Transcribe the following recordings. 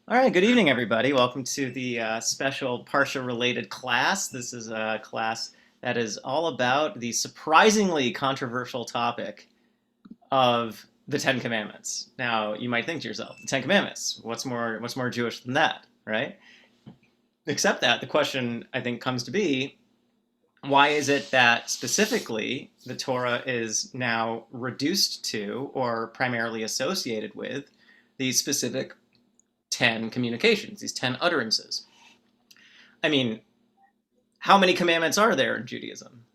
All right, good evening, everybody. Welcome to the special Parsha related class. This is a class that is all about the surprisingly controversial topic of the Ten Commandments. Now, you might think to yourself, the Ten Commandments, what's more Jewish than that, right? Except that the question I think comes to be, why is it that specifically the Torah is now reduced to or primarily associated with these specific 10 communications, these 10 utterances? I mean, how many commandments are there in Judaism?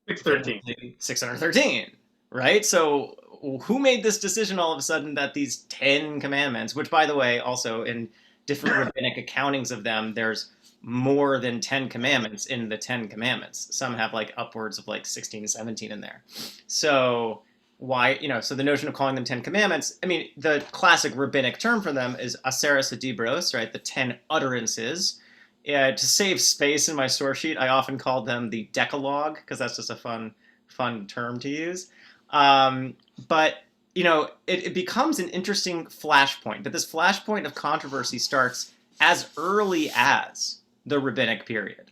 613. 613, right? So who made this decision all of a sudden that these 10 commandments, which by the way, also in different rabbinic accountings of them, there's more than 10 commandments in the 10 commandments. Some have like upwards of like 16 to 17 in there. So why, so the notion of calling them 10 commandments, I mean, the classic rabbinic term for them is aseres hadibros, right? The 10 utterances. Yeah, to save space in my source sheet, I often call them the Decalogue because that's just a fun term to use. Um, but it becomes an interesting flashpoint. But this flashpoint of controversy starts as early as the rabbinic period,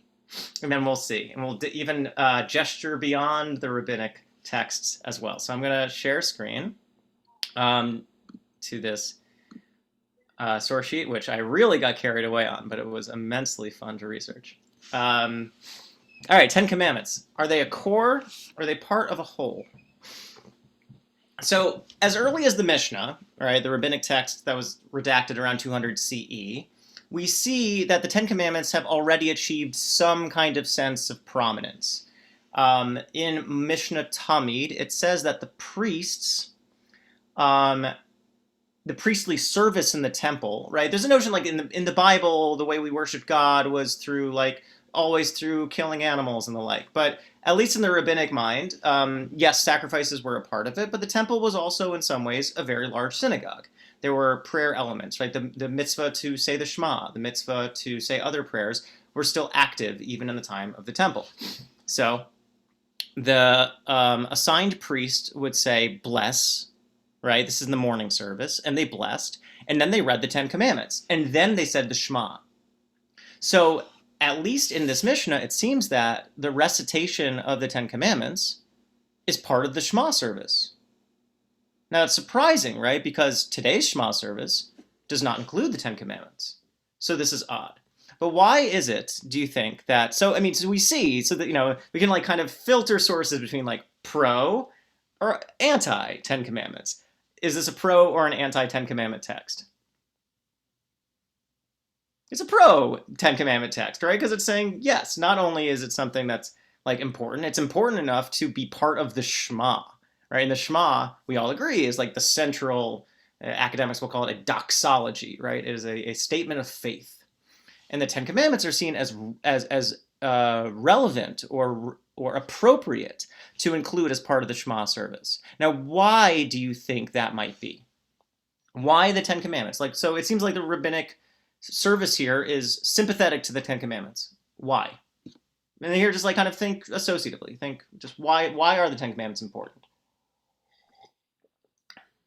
and then we'll see, and we'll even gesture beyond the rabbinic texts as well. So I'm going to share screen to this source sheet, which I really got carried away on, but it was immensely fun to research. All right, 10 Commandments. Are they a core or are they part of a whole? So as early as the Mishnah, right, the rabbinic text that was redacted around 200 CE, we see that the 10 Commandments have already achieved some kind of sense of prominence. In Mishnah Tamid, it says that the priests, the priestly service in the temple, right? There's a notion like in the Bible, the way we worship God was through like always through killing animals and the like. But at least in the rabbinic mind, yes, sacrifices were a part of it, but the temple was also in some ways a very large synagogue. There were prayer elements, right? The mitzvah to say the Shema, the mitzvah to say other prayers were still active even in the time of the temple. So the assigned priest would say, bless, right? This is in the morning service, and they blessed, and then they read the 10 Commandments, and then they said the Shema. So at least in this Mishnah, it seems that the recitation of the 10 Commandments is part of the Shema service. Now it's surprising, right? Because today's Shema service does not include the 10 Commandments. So this is odd. But why is it, do you think, that, so we see, so that, we can like kind of filter sources between like pro or anti 10 Commandments. Is this a pro or an anti 10 Commandment text? It's a pro 10 Commandment text, right? Because it's saying, yes, not only is it something that's like important, it's important enough to be part of the Shema, right? And the Shema, we all agree, is like the central, academics will call it a doxology, right? It is a statement of faith. And the 10 Commandments are seen as relevant or appropriate to include as part of the Shema service. Now, why do you think that might be? Why the 10 Commandments? Like, so it seems like the rabbinic service here is sympathetic to the 10 Commandments. Why? And here, just like kind of think associatively. Think just why are the 10 Commandments important?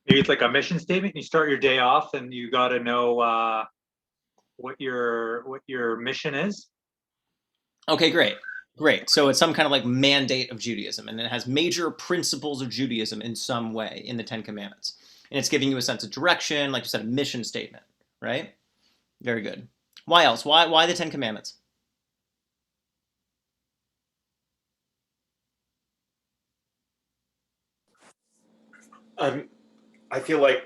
Maybe it's like a mission statement. You start your day off, and you got to know what your mission is. Okay, great. So it's some kind of like mandate of Judaism, and it has major principles of Judaism in some way in the 10 Commandments. And it's giving you a sense of direction, like you said, a mission statement, right? Very good. Why else? Why the 10 Commandments? I feel like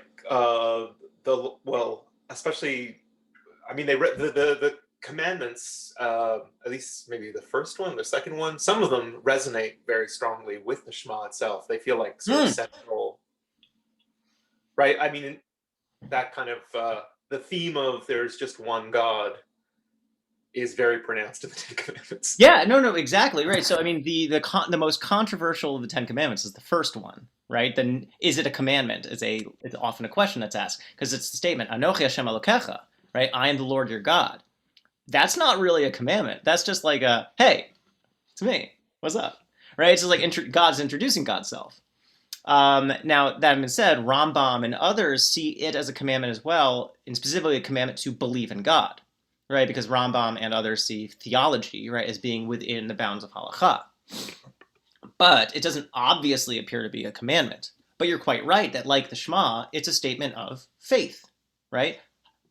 especially, I mean, they read the commandments, at least maybe the first one, the second one, some of them resonate very strongly with the Shema itself. They feel like sort of central, right? I mean, that kind of the theme of there's just one God is very pronounced in the Ten Commandments. Yeah, no, exactly right. So I mean, the most controversial of the 10 Commandments is the first one, right? Then is it a commandment? It's often a question that's asked because it's the statement Anochi Hashem Elokecha, right? I am the Lord your God. That's not really a commandment. That's just like a hey, it's me. What's up? Right? It's just like God's introducing God's self. Now, that being said, Rambam and others see it as a commandment as well, and specifically a commandment to believe in God, right? Because Rambam and others see theology, right, as being within the bounds of halakha. But it doesn't obviously appear to be a commandment. But you're quite right that, like the Shema, it's a statement of faith, right?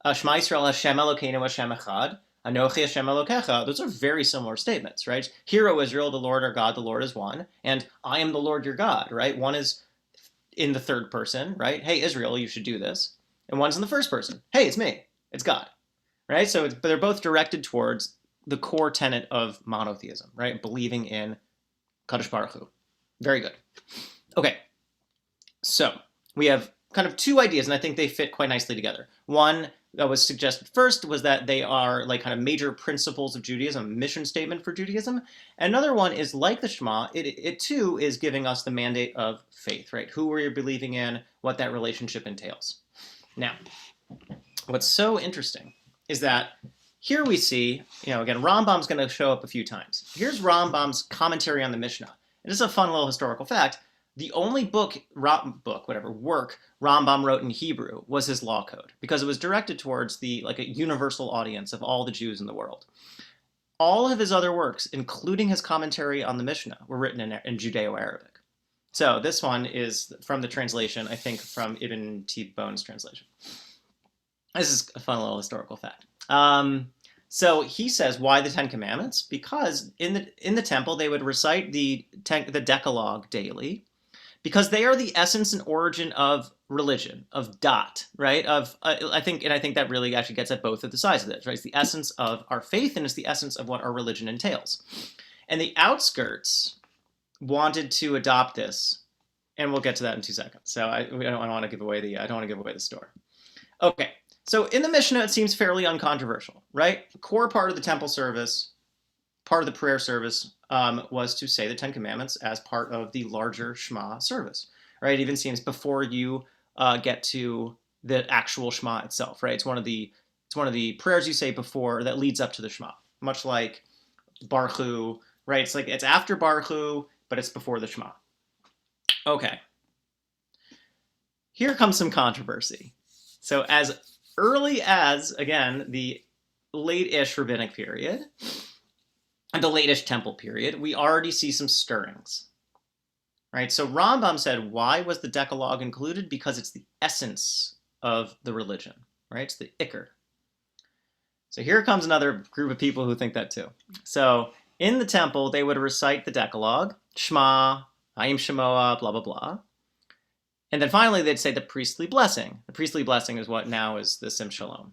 Shema Yisrael Hashem Elokeinu Hashem Echad, Anochi Hashem Elokecha. Those are very similar statements, right? Hear, O Israel, the Lord our God, the Lord is one, and I am the Lord your God, right? One is in the third person, right? Hey, Israel, you should do this. And one's in the first person. Hey, it's me. It's God, right? So but they're both directed towards the core tenet of monotheism, right? Believing in Kadosh Baruch Hu. Very good. Okay, so we have kind of two ideas, and I think they fit quite nicely together. One that was suggested first was that they are like kind of major principles of Judaism, a mission statement for Judaism. Another one is like the Shema, it too is giving us the mandate of faith, right? Who we're believing in, what that relationship entails. Now, what's so interesting is that here we see, again, Rambam's going to show up a few times. Here's Rambam's commentary on the Mishnah. It is a fun little historical fact. The only work Rambam wrote in Hebrew was his law code, because it was directed towards a universal audience of all the Jews in the world. All of his other works, including his commentary on the Mishnah, were written in Judeo-Arabic. So this one is from the translation, I think, from Ibn T-Bone's translation. This is a fun little historical fact. So he says, why the Ten Commandments? Because in the temple they would recite the Decalogue daily, because they are the essence and origin of religion, of dat, right? I think that really actually gets at both of the sides of this, right? It's the essence of our faith, and it's the essence of what our religion entails. And the outskirts wanted to adopt this, and we'll get to that in 2 seconds. So I don't want to give away the story. Okay. So in the Mishnah, it seems fairly uncontroversial, right? The core part of the temple service, part of the prayer service, was to say the Ten Commandments as part of the larger Shema service, right? It even seems before you get to the actual Shema itself, right? It's one of the prayers you say before that leads up to the Shema, much like Baruch Hu, right? It's after Baruch Hu, but it's before the Shema. Okay. Here comes some controversy. So as early as, again, the late-ish rabbinic period and the late-ish temple period, we already see some stirrings, right? So Rambam said, why was the Decalogue included? Because it's the essence of the religion, right? It's the Iker. So here comes another group of people who think that too. So in the temple, they would recite the Decalogue, Shema, Hayim Shemoah, blah, blah, blah. And then finally, they'd say the priestly blessing. The priestly blessing is what now is the Sim Shalom.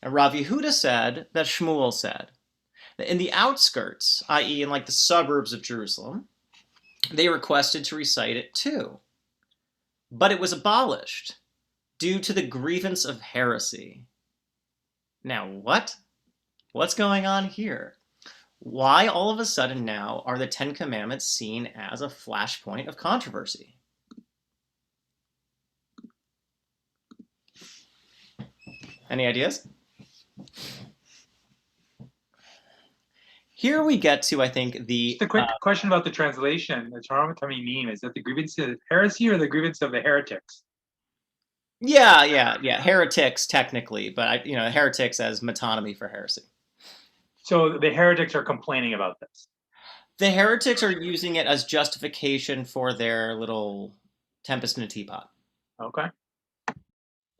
And Rav Yehuda said that Shmuel said that in the outskirts, i.e. in the suburbs of Jerusalem, they requested to recite it too. But it was abolished due to the grievance of heresy. Now what? What's going on here? Why all of a sudden now are the Ten Commandments seen as a flashpoint of controversy? Any ideas? Here we get to, I think, Just a quick question about the translation. The Torah meme, is that the grievance of heresy or the grievance of the heretics? Yeah. Heretics, technically, but heretics as metonymy for heresy. So the heretics are complaining about this. The heretics are using it as justification for their little tempest in a teapot. Okay.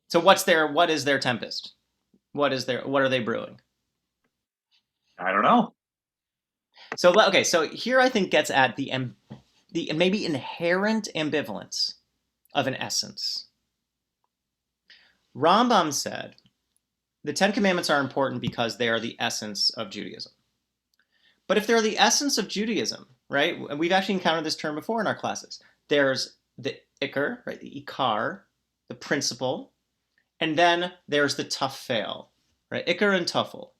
So what is their tempest? What are they brewing? I don't know. So here I think gets at the maybe inherent ambivalence of an essence. Rambam said, the Ten Commandments are important because they are the essence of Judaism. But if they're the essence of Judaism, right, we've actually encountered this term before in our classes. There's the Iker, right, the Ikar, the principle, and then there's the Tafel, right, Iker and Tafel.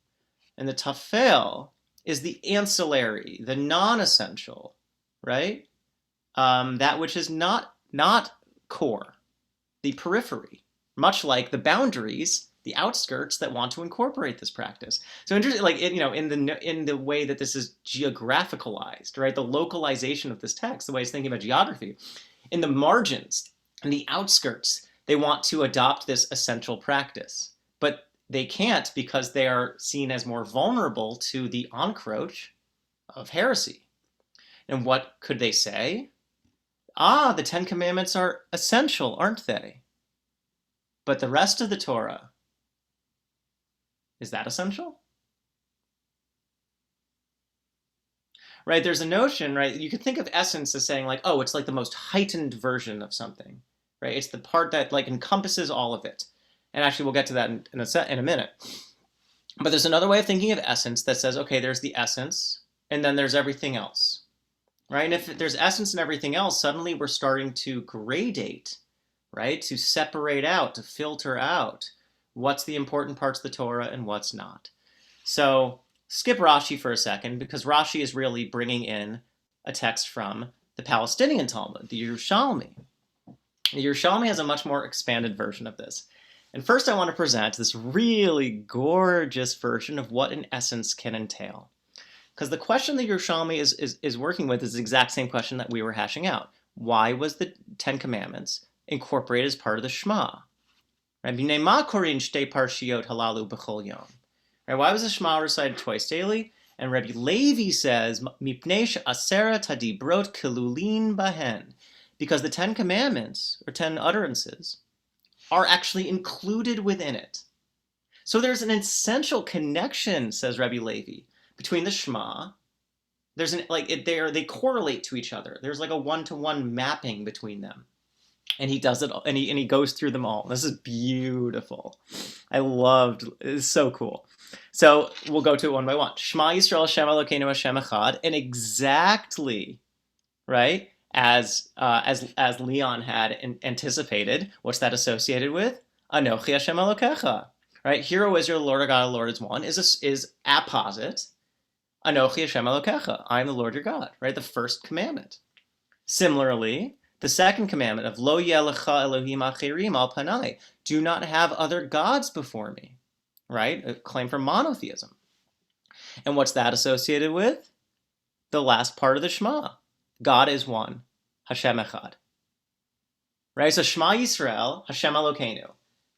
And the Tafel is the ancillary, the non-essential, right, that which is not core, the periphery, much like the boundaries, the outskirts that want to incorporate this practice. So interesting, in the way that this is geographicalized, right? The localization of this text, the way it's thinking about geography, In the margins, in the outskirts, they want to adopt this essential practice. But they can't because they are seen as more vulnerable to the encroach of heresy. And what could they say? The Ten Commandments are essential, aren't they? But the rest of the Torah, is that essential? Right, there's a notion, right, you could think of essence as saying like, oh, it's like the most heightened version of something, right? It's the part that like encompasses all of it. And actually we'll get to that in a minute. But there's another way of thinking of essence that says, okay, there's the essence, and then there's everything else, right? And if there's essence and everything else, suddenly we're starting to gradate, right? To separate out, to filter out what's the important parts of the Torah and what's not. So skip Rashi for a second, because Rashi is really bringing in a text from the Palestinian Talmud, the Yerushalmi. The Yerushalmi has a much more expanded version of this. And first I want to present this really gorgeous version of what an essence can entail. Because the question that Yerushalmi is working with is the exact same question that we were hashing out. Why was the Ten Commandments incorporated as part of the Shema? Right? Why was the Shema recited twice daily? And Rabbi Levi says, Mipnei aseret hadibrot kelulin bahen, because the Ten Commandments, or 10 utterances, are actually included within it. So there's an essential connection, says Rabbi Levi, between the Shema. There's they correlate to each other. There's like a one-to-one mapping between them. And he does it, and he goes through them all. This is beautiful. It's so cool. So we'll go to it one by one. Shema Yisrael Hashem Elokeinu Hashem Echad, and exactly, right, as Leon had anticipated, what's that associated with? Anochi Hashem Elokecha, right? Hear, O Israel, the Lord our God, the Lord is one, is apposite. Anochi Hashem Elokecha, I am the Lord your God, right? The first commandment. Similarly, the second commandment of Lo yeh lecha Elohim achirim al panai, do not have other gods before me, right? A claim for monotheism. And what's that associated with? The last part of the Shema. God is one, Hashem Echad. Right? So Shema Yisrael, Hashem Elokeinu.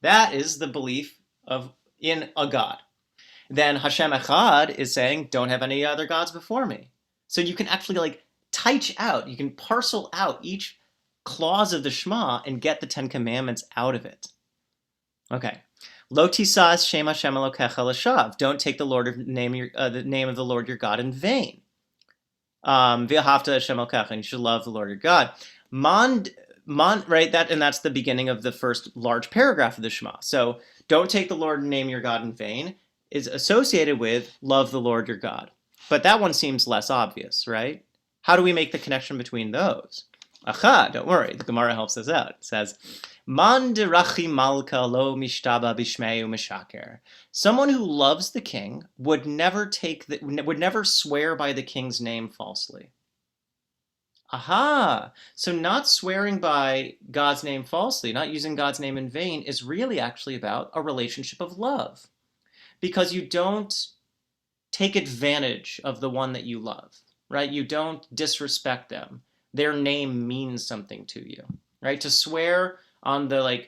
That is the belief in a God. Then Hashem Echad is saying, don't have any other gods before me. So you can actually teich out, you can parcel out each clause of the Shema and get the 10 Commandments out of it. Okay. Lo tisas shem Hashem Elokecha l'shav. Don't take the name of the Lord your God in vain. V'ahavta Hashem Elokecha, and you should love the Lord your God. Right, that's the beginning of the first large paragraph of the Shema. So don't take the Lord and name your God in vain is associated with love the Lord your God. But that one seems less obvious, right? How do we make the connection between those? Aha, don't worry, the Gemara helps us out. It says, Man derachi malka lo mishtaba bishmei u'mishaker. Someone who loves the king would never swear by the king's name falsely. Aha! So not swearing by God's name falsely, not using God's name in vain, is really actually about a relationship of love. Because you don't take advantage of the one that you love, right? You don't disrespect them. Their name means something to you, right? To swear on a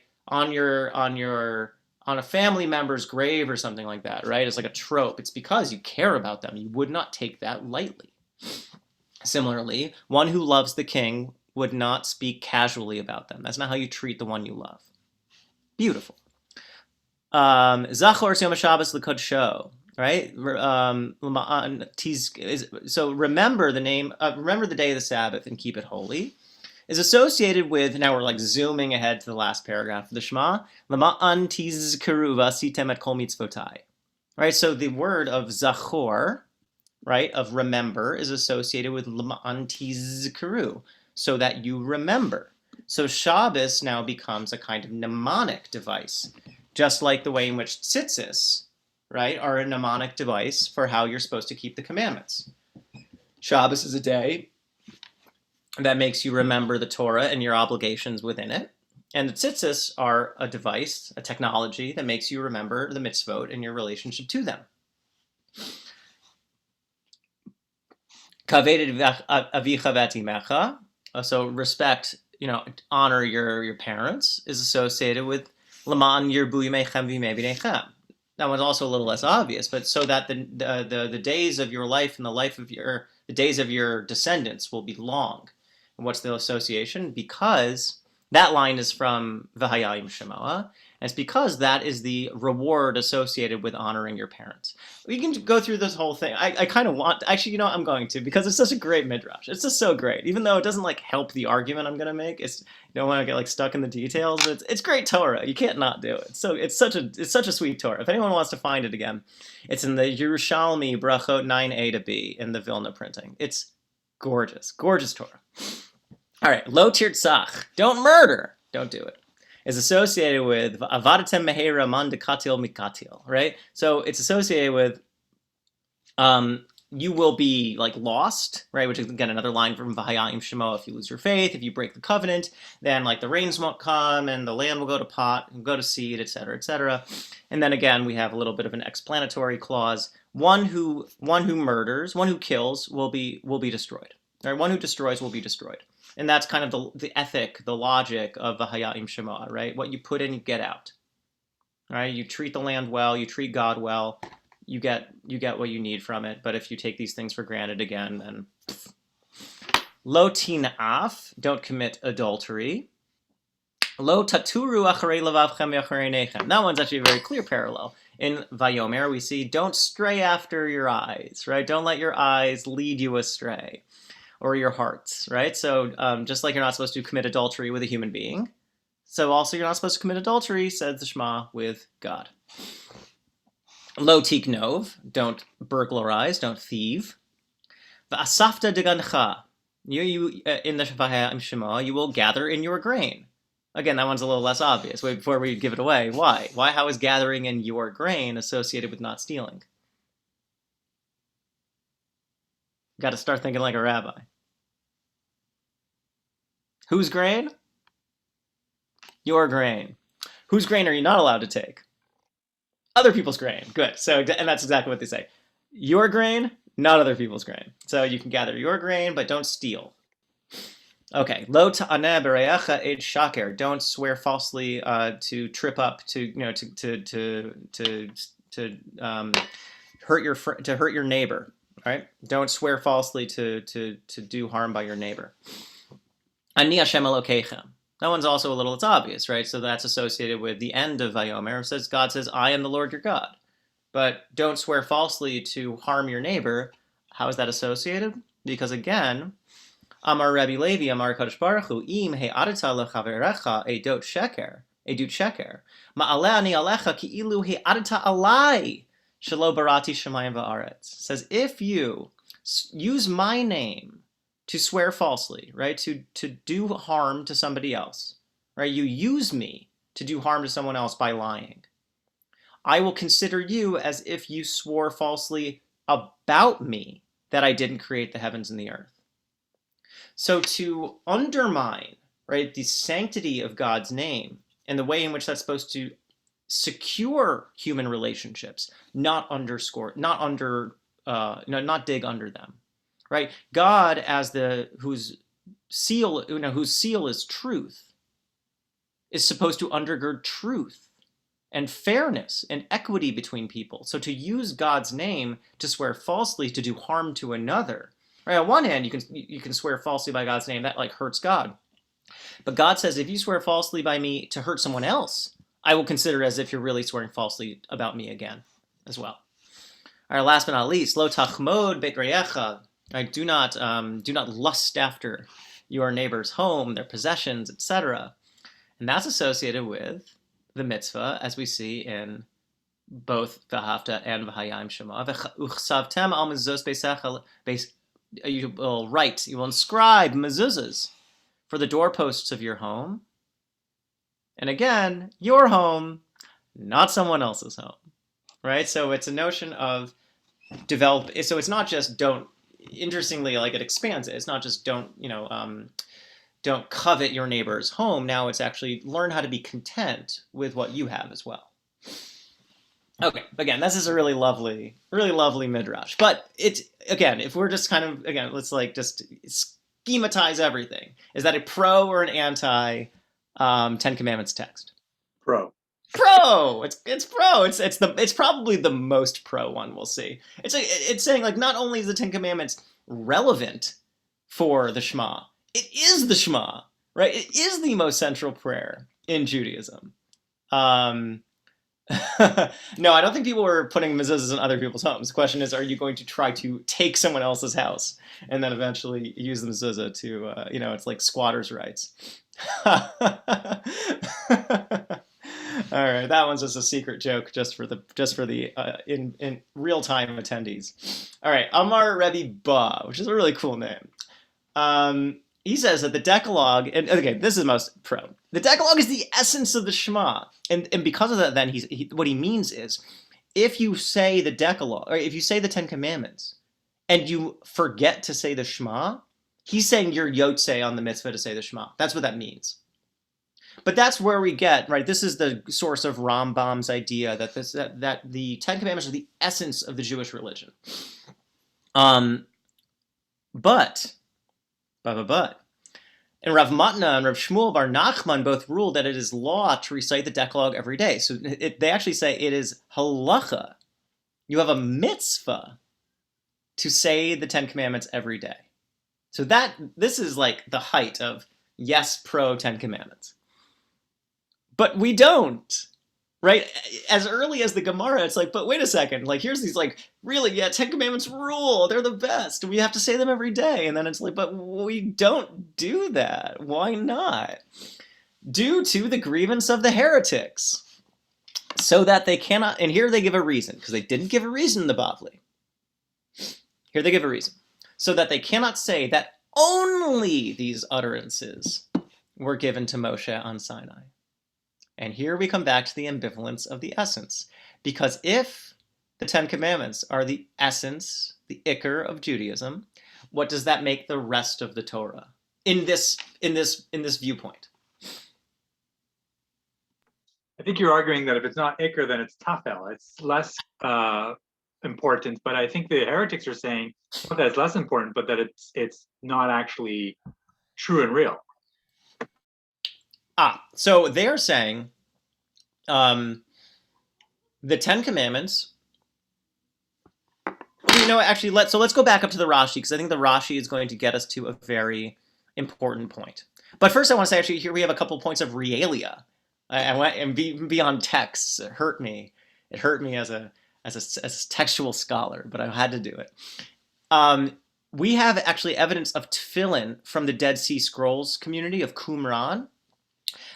family member's grave or something like that, right? It's like a trope. It's because you care about them. You would not take that lightly. Similarly, one who loves the king would not speak casually about them. That's not how you treat the one you love. Beautiful. Zachor Yom Shabbos l'kodsho, right? So remember the day of the Sabbath and keep it holy, is associated with, now we're zooming ahead to the last paragraph of the Shema, Lama'an tizkeru v'asitem et kol mitzvotai. Right, so the word of zachor, right, of remember, is associated with Lama'an tizkeru, so that you remember. So Shabbos now becomes a kind of mnemonic device, just like the way in which tzitzis, right, are a mnemonic device for how you're supposed to keep the commandments. Shabbos is a day that makes you remember the Torah and your obligations within it. And the tzitzis are a device, a technology that makes you remember the mitzvot and your relationship to them. Kaved avicha v'atimecha. So respect honor your parents is associated with Laman Yirbu Yimechem V'Yimei B'nechem. That one's also a little less obvious, but so that the days of your life and the days of your descendants will be long. And what's the association? Because that line is from V'Hayayim Shemoah, and it's because that is the reward associated with honoring your parents. We can go through this whole thing. I kind of want, actually, I'm going to, because it's such a great midrash. It's just so great, even though it doesn't help the argument I'm going to make. You don't want to get stuck in the details. It's great Torah. You can't not do it. So it's such a sweet Torah. If anyone wants to find it again, it's in the Yerushalmi Brachot 9a to b in the Vilna printing. It's gorgeous, gorgeous Torah. All right, lo tirtzach, don't murder, don't do it, is associated with avadatem mehera man dekatil mikatil, right? So it's associated with you will be lost, right? Which is again another line from V'Hayayim Shemoah. If you lose your faith, if you break the covenant, then the rains won't come and the land will go to pot and go to seed, etc., etc. And then again we have a little bit of an explanatory clause: one who murders, one who kills will be destroyed. Right? One who destroys will be destroyed. And that's kind of the ethic, the logic of V'Hayayim Shemoah, right? What you put in, you get out. Right? You treat the land well, you treat God well, you get what you need from it. But if you take these things for granted again, then lo tinaf, don't commit adultery. Lo taturu acharei levavchem v'acharei nechem. That one's actually a very clear parallel. In Vayomer, we see don't stray after your eyes, right? Don't let your eyes lead you astray. Or your hearts, right? So just like you're not supposed to commit adultery with a human being, so also you're not supposed to commit adultery, says the Shema, with God. Lo tiknov, don't burglarize, don't thieve. V'asafta degancha, you in the V'Hayayim Shemoah, you will gather in your grain. Again, that one's a little less obvious. Wait, before we give it away, why? How is gathering in your grain associated with not stealing? Got to start thinking like a rabbi. Whose grain? Your grain. Whose grain are you not allowed to take? Other people's grain. Good. So, and that's exactly what they say. Your grain, not other people's grain. So you can gather your grain, but don't steal. Okay. Lo ta'aneh b'reyecha ed shaker. Don't swear falsely to trip up to hurt your neighbor. Right? Don't swear falsely to do harm by your neighbor. Ani Hashem Elokeichem. That one's also it's obvious, right? So that's associated with the end of Vayomer. God says, I am the Lord your God. But don't swear falsely to harm your neighbor. How is that associated? Because again, Amar Rabbi Levi, Amar Kadosh Baruch Hu, Im he'adata lechaverecha edut sheker, ma'aleh ani alecha ki'ilu he'adata alai. Shelo barati shemayim va'aretz. Says, if you use my name to swear falsely, right, to do harm to somebody else, right, you use me to do harm to someone else by lying, I will consider you as if you swore falsely about me, that I didn't create the heavens and the earth. So to undermine, right, the sanctity of God's name and the way in which that's supposed to secure human relationships, not dig under them, right? God, as whose seal is truth, is supposed to undergird truth and fairness and equity between people. So to use God's name to swear falsely to do harm to another, right? On one hand, you can swear falsely by God's name, that hurts God. But God says, if you swear falsely by me to hurt someone else, I will consider as if you're really swearing falsely about me again as well. All right, last but not least, lo tachmod beit reyecha. Right, do not lust after your neighbor's home, their possessions, etc. And that's associated with the mitzvah, as we see in both V'ahavta and V'Hayayim Shemoah. Uchsavtem al mezuzos beisecha. You will inscribe mezuzahs for the doorposts of your home. And again, your home, not someone else's home, right? So it's a notion of develop. So it's not just don't. Interestingly, it expands it. It's not just don't covet your neighbor's home. Now it's actually learn how to be content with what you have as well. Okay, again, this is a really lovely midrash. But it's, again, if we're just kind of, again, let's just schematize everything. Is that a pro or an anti Ten Commandments text? Pro. Pro. It's pro. It's probably the most pro one we'll see. It's saying like not only is the Ten Commandments relevant for the Shema, it is the Shema, right? It is the most central prayer in Judaism. No, I don't think people were putting mezuzahs in other people's homes. The question is, are you going to try to take someone else's house and then eventually use the mezuzah to, it's like squatters' rights. All right, that one's just a secret joke, just for the in real time attendees. All right, Amar Rebbe Ba, which is a really cool name. He says that the Decalogue, and okay, this is most pro. The Decalogue is the essence of the Shema, and because of that, then what he means is, if you say the Decalogue, or if you say the Ten Commandments, and you forget to say the Shema, he's saying you're yotzei on the mitzvah to say the Shema. That's what that means. But that's where we get, right, this is the source of Rambam's idea that the Ten Commandments are the essence of the Jewish religion. But, and Rav Matna and Rav Shmuel Bar Nachman both ruled that it is law to recite the Decalogue every day. So they actually say it is halacha. You have a mitzvah to say the Ten Commandments every day. So this is like the height of yes, pro Ten Commandments. But we don't, right? As early as the Gemara, it's like, but wait a second, like here's these like, really, yeah, Ten Commandments rule, they're the best. We have to say them every day. And then it's like, but we don't do that. Why not? Due to the grievance of the heretics. So that they cannot, and here they give a reason, because they didn't give a reason in the Bavli. Here they give a reason. So that they cannot say that only these utterances were given to Moshe on Sinai. And here we come back to the ambivalence of the essence. Because if the Ten Commandments are the essence, the ikar of Judaism, what does that make the rest of the Torah in this viewpoint? I think you're arguing that if it's not ikar, then it's tafel. It's less important. But I think the heretics are saying not that it's less important, but that it's not actually true and real. So they're saying the Ten Commandments. Actually, let's go back up to the Rashi, because I think the Rashi is going to get us to a very important point. But first, I want to say, actually, here we have a couple points of realia. I went and beyond texts. It hurt me. It hurt me as a textual scholar, but I had to do it. We have actually evidence of tefillin from the Dead Sea Scrolls community of Qumran.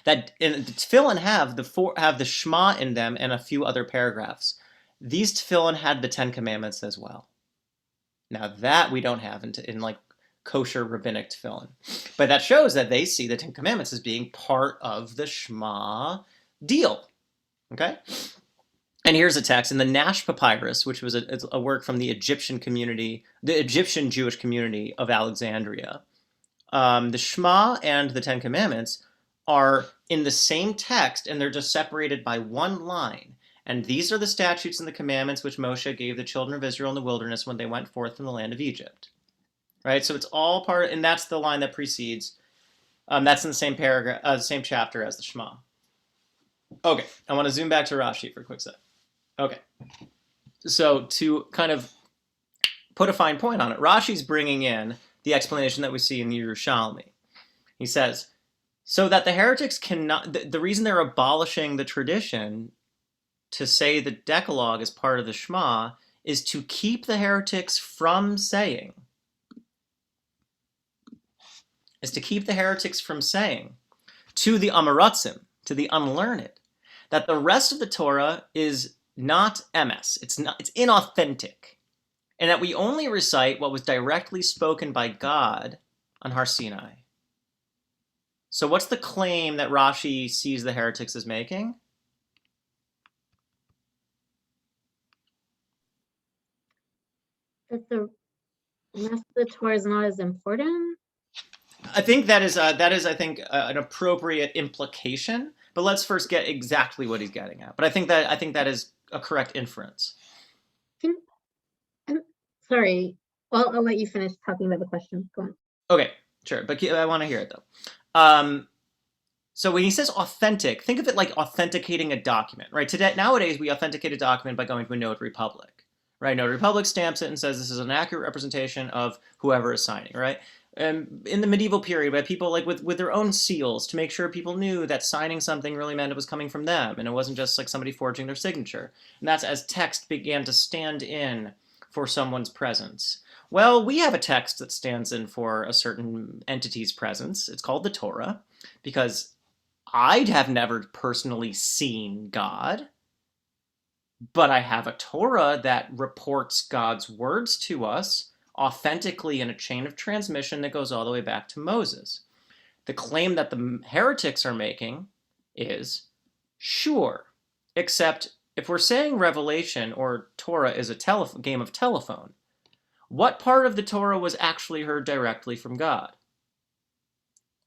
That the tefillin have the Shema in them and a few other paragraphs. These tefillin had the Ten Commandments as well. Now that we don't have in like kosher rabbinic tefillin, but that shows that they see the Ten Commandments as being part of the Shema deal. Okay. And here's a text in the Nash Papyrus, which was a work from the Egyptian community, the Egyptian Jewish community of Alexandria. The Shema and the Ten Commandments are in the same text, and they're just separated by one line. And these are the statutes and the commandments which Moshe gave the children of Israel in the wilderness when they went forth from the land of Egypt. Right? So it's all part, and that's the line that precedes. That's in the same paragraph, same chapter as the Shema. Okay, I want to zoom back to Rashi for a quick sec. Okay, so to kind of put a fine point on it, Rashi's bringing in the explanation that we see in the Yerushalmi. He says, so that the heretics cannot, the reason they're abolishing the tradition to say the Decalogue is part of the Shema is to keep the heretics from saying, to the Amaratzim, to the unlearned, that the rest of the Torah is not emes, it's inauthentic, and that we only recite what was directly spoken by God on Har Sinai. So what's the claim that Rashi sees the heretics as making? That the rest of the Torah is not as important? I think that is an appropriate implication, but let's first get exactly what he's getting at. But I think that is a correct inference. Sorry. Well, I'll let you finish talking about the question. Go on. Okay. Sure, but I want to hear it though. So when he says authentic, think of it like authenticating a document, right? Nowadays, we authenticate a document by going to a notary public, right? Notary public stamps it and says this is an accurate representation of whoever is signing, right? And in the medieval period, we had people like with their own seals to make sure people knew that signing something really meant it was coming from them, and it wasn't just like somebody forging their signature. And that's as text began to stand in for someone's presence. Well, we have a text that stands in for a certain entity's presence. It's called the Torah, because I have never personally seen God, but I have a Torah that reports God's words to us authentically in a chain of transmission that goes all the way back to Moses. The claim that the heretics are making is, sure, except if we're saying Revelation or Torah is a game of telephone, what part of the Torah was actually heard directly from God?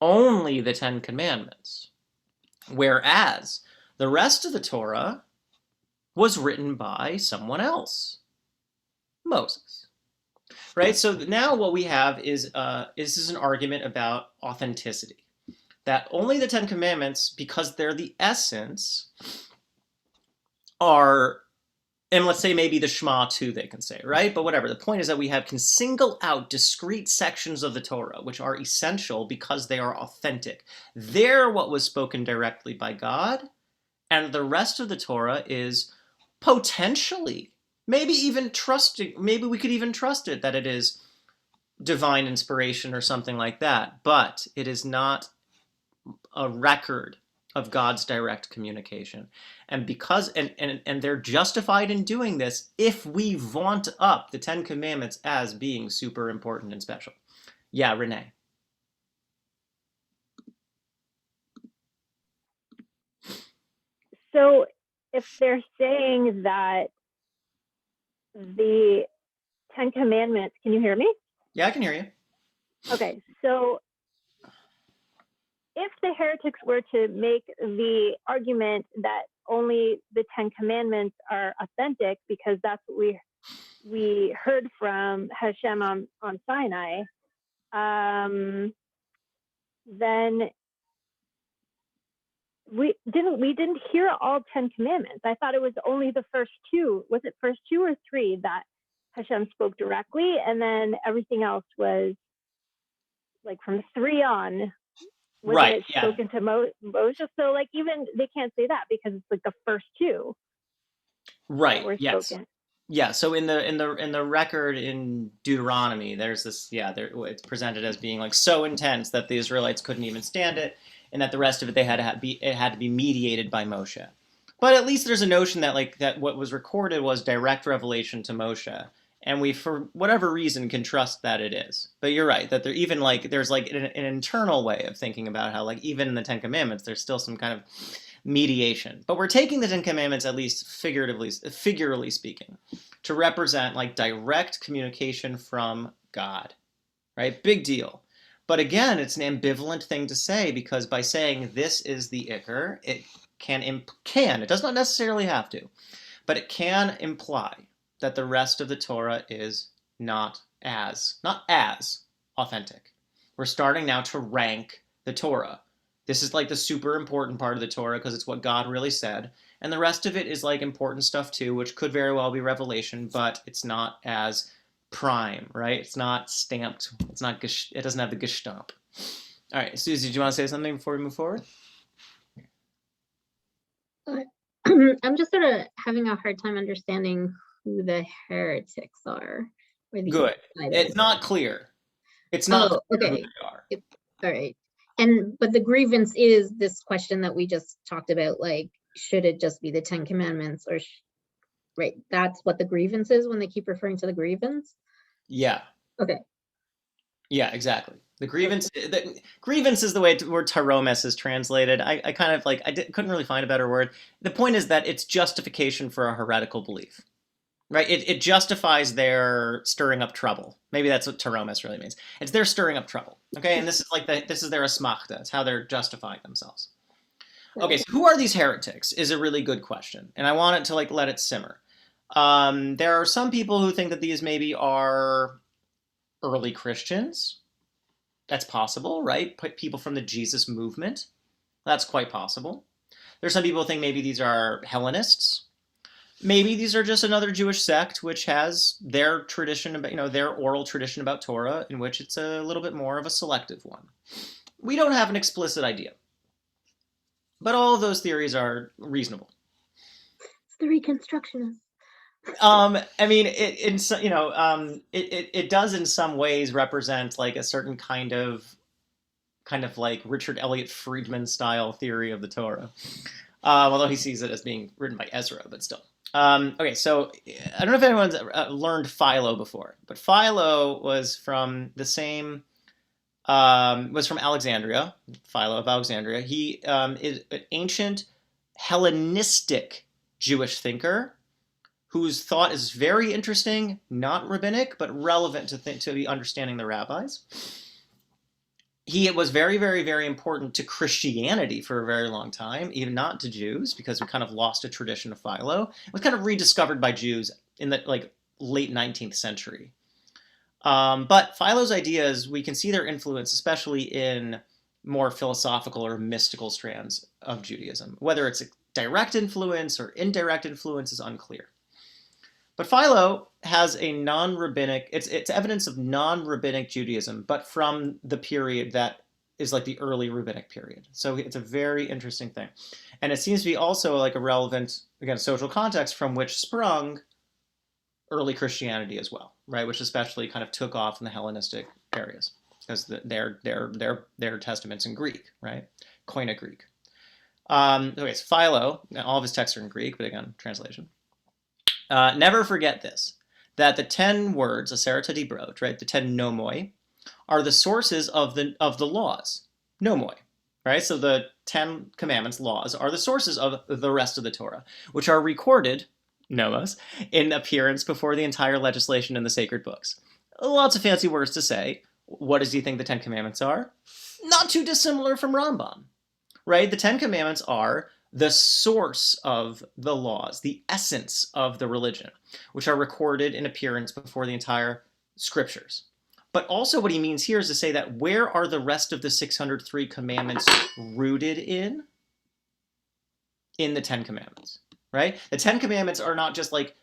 Only the Ten Commandments. Whereas the rest of the Torah was written by someone else, Moses. Right? So now what we have is this is an argument about authenticity. That only the Ten Commandments, because they're the essence, are, and let's say maybe the Shema too, they can say, right? But whatever. The point is that we can single out discrete sections of the Torah, which are essential because they are authentic. They're what was spoken directly by God, and the rest of the Torah is potentially, maybe we could even trust it that it is divine inspiration or something like that, but it is not a record of God's direct communication. And because and they're justified in doing this if we vaunt up the Ten Commandments as being super important and special. Yeah, Renee. So if they're saying that the Ten Commandments, can you hear me? Yeah, I can hear you. Okay, so if the heretics were to make the argument that only the Ten Commandments are authentic because that's what we heard from Hashem on Sinai, then we didn't hear all 10 commandments. I thought it was only the first two. Was it first two or three that Hashem spoke directly, and then everything else was like from three on? Wasn't it spoken to Moses? So like even they can't say that because it's like the first two. Right. Were yes. Spoken. Yeah. So in the record in Deuteronomy, there's this. Yeah. It's presented as being like so intense that the Israelites couldn't even stand it, and that the rest of it it had to be mediated by Moshe. But at least there's a notion that what was recorded was direct revelation to Moshe, and we, for whatever reason, can trust that it is. But you're right that there's like an internal way of thinking about how like even in the Ten Commandments there's still some kind of mediation. But we're taking the Ten Commandments, at least figuratively speaking, to represent like direct communication from God, right? Big deal. But again, it's an ambivalent thing to say, because by saying this is the Iker, it it does not necessarily have to, but it can imply that the rest of the Torah is not as authentic. We're starting now to rank the Torah. This is like the super important part of the Torah because it's what God really said. And the rest of it is like important stuff too, which could very well be revelation, but it's not as prime, right? It's not stamped. It doesn't have the Gestamp. All right, Susie, do you want to say something before we move forward? I'm just sort of having a hard time understanding who the heretics are. Good. It's not clear. It's not clear who they are. All right. But the grievance is this question that we just talked about, like, should it just be the 10 Commandments or, right? That's what the grievance is when they keep referring to the grievance? Yeah. Okay. Yeah, exactly. The grievance is the word taromes is translated. I kind of like, couldn't really find a better word. The point is that it's justification for a heretical belief, right? It justifies their stirring up trouble. Maybe that's what taromes really means. It's their stirring up trouble, okay? And this is their asmachta. It's how they're justifying themselves. Okay, so who are these heretics is a really good question, and I want it to like let it simmer. There are some people who think that these maybe are early Christians. That's possible, right? People from the Jesus movement. That's quite possible. There's some people who think maybe these are Hellenists. Maybe these are just another Jewish sect which has their tradition about, their oral tradition about Torah, in which it's a little bit more of a selective one. We don't have an explicit idea. But all of those theories are reasonable. It's the Reconstructionists. I mean, it does in some ways represent like a certain kind of like Richard Elliott Friedman style theory of the Torah, although he sees it as being written by Ezra, but still. Okay, so I don't know if anyone's learned Philo before, but Philo was from the same. Was from Alexandria, Philo of Alexandria. He is an ancient Hellenistic Jewish thinker whose thought is very interesting, not rabbinic, but relevant to the understanding the rabbis. He was very, very, very important to Christianity for a very long time, even not to Jews, because we kind of lost a tradition of Philo. It was kind of rediscovered by Jews in the late 19th century. But Philo's ideas, we can see their influence, especially in more philosophical or mystical strands of Judaism. Whether it's a direct influence or indirect influence is unclear. But Philo has a non-rabbinic, it's evidence of non-rabbinic Judaism, but from the period that is like the early rabbinic period. So it's a very interesting thing. And it seems to be also like a relevant, again, social context from which sprung early Christianity as well, right? Which especially kind of took off in the Hellenistic areas because their testaments in Greek, right? Koine Greek. Okay, so Philo, all of his texts are in Greek, but again, translation. Never forget this, that the 10 words, Aserta Dibrot, right? The 10 nomoi, are the sources of the laws. Nomoi, right? So the 10 commandments, laws, are the sources of the rest of the Torah, which are recorded, nomos, in appearance before the entire legislation in the sacred books. Lots of fancy words to say. What does he think the 10 commandments are? Not too dissimilar from Rambam, right? The 10 commandments are the source of the laws, the essence of the religion, which are recorded in appearance before the entire scriptures. But also what he means here is to say that where are the rest of the 603 commandments rooted in? In the 10 commandments, right? The 10 commandments are not just like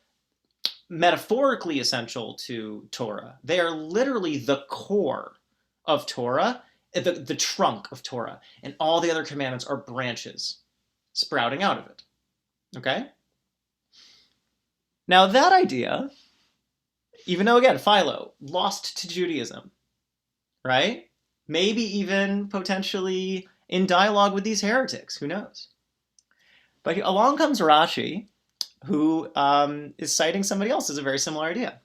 metaphorically essential to Torah. They are literally the core of Torah, the trunk of Torah, and all the other commandments are branches sprouting out of it. Okay? Now that idea, even though again, Philo, lost to Judaism, right? Maybe even potentially in dialogue with these heretics, who knows? But along comes Rashi, who is citing somebody else as a very similar idea.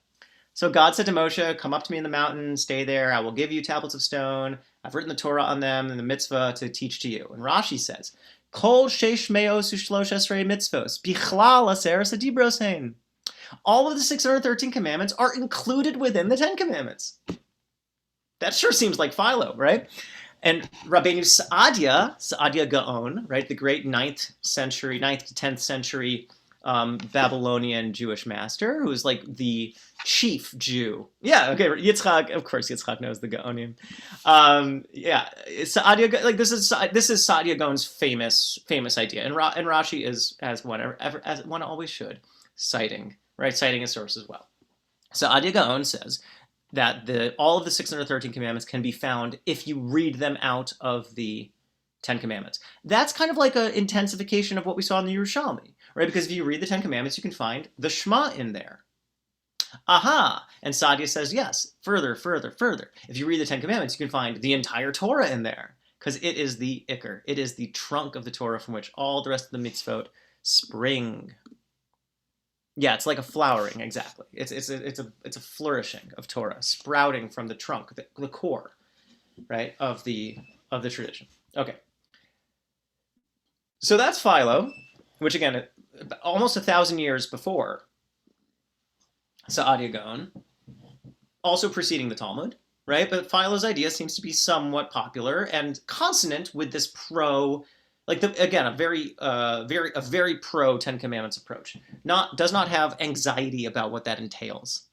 So God said to Moshe, come up to me in the mountain, stay there, I will give you tablets of stone, I've written the Torah on them and the mitzvah to teach to you. And Rashi says, Kol sheish meos ushlosh esrei mitzvos, bichlal aseres hadibros hein. All of the 613 commandments are included within the 10 commandments. That sure seems like Philo, right? And Rabbeinu Saadia Gaon, right, the great 9th to 10th century Babylonian Jewish master, who is like the chief Jew. Yeah, okay, Yitzchak, of course Yitzchak knows the Gaonim. Saadia, like this is Saadia Gaon's famous idea, and Rashi is, as one always should, citing a source as well. Saadia Gaon says that all of the 613 commandments can be found if you read them out of the 10 commandments. That's kind of like an intensification of what we saw in the Yerushalmi, right? Because if you read the 10 commandments, you can find the Shema in there. Aha! And Saadia says, yes, further. If you read the 10 commandments, you can find the entire Torah in there, because it is the Iker. It is the trunk of the Torah from which all the rest of the mitzvot spring. Yeah, it's like a flowering, exactly. It's a flourishing of Torah, sprouting from the trunk, the core, right, of the tradition. Okay. So that's Philo, which again, almost 1,000 years before Saadia Gaon, also preceding the Talmud, right? But Philo's idea seems to be somewhat popular and consonant with this a very pro 10 Commandments approach. Does not have anxiety about what that entails.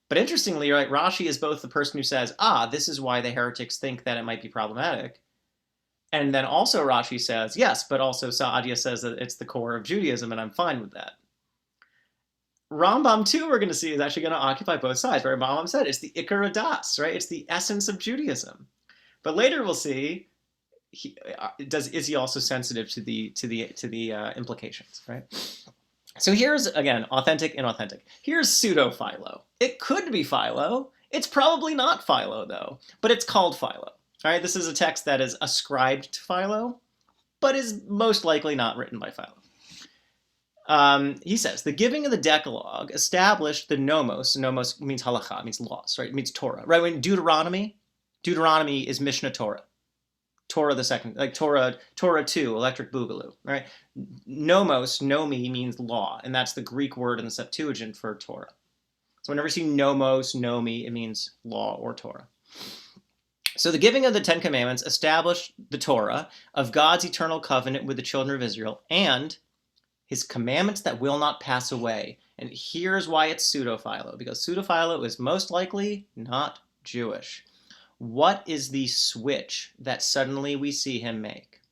But interestingly, right, Rashi is both the person who says, ah, this is why the heretics think that it might be problematic. And then also Rashi says, yes, but also Saadia says that it's the core of Judaism, and I'm fine with that. Rambam, too, we're going to see, is actually going to occupy both sides. Right? Rambam said it's the Ikar Das, right? It's the essence of Judaism. But later we'll see, is he also sensitive to the implications, right? So here's, again, authentic, inauthentic. Here's pseudo-Philo. It could be Philo. It's probably not Philo, though, but it's called Philo. All right, this is a text that is ascribed to Philo, but is most likely not written by Philo. He says, the giving of the Decalogue established the nomos. Nomos means halakha, means laws, right? It means Torah. Right, when Deuteronomy is Mishnah Torah. Torah the second, like Torah 2, Electric Boogaloo, right? Nomos, nomi, means law, and that's the Greek word in the Septuagint for Torah. So whenever you see nomos, nomi, it means law or Torah. So the giving of the Ten Commandments established the Torah of God's eternal covenant with the children of Israel and his commandments that will not pass away. And here's why it's pseudo-Philo, because pseudo-Philo is most likely not Jewish. What is the switch that suddenly we see him make?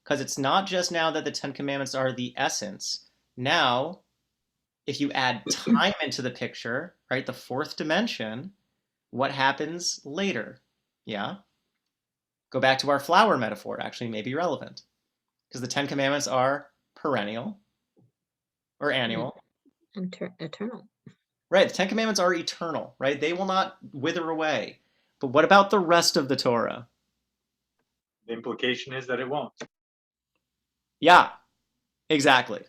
Because it's not just now that the Ten Commandments are the essence. Now, if you add time into the picture, right, the fourth dimension, what happens later? Yeah? Go back to our flower metaphor, actually may be relevant. Because the Ten Commandments are perennial or annual. Eternal. Right, the Ten Commandments are eternal, right? They will not wither away. But what about the rest of the Torah? The implication is that it won't. Yeah, exactly.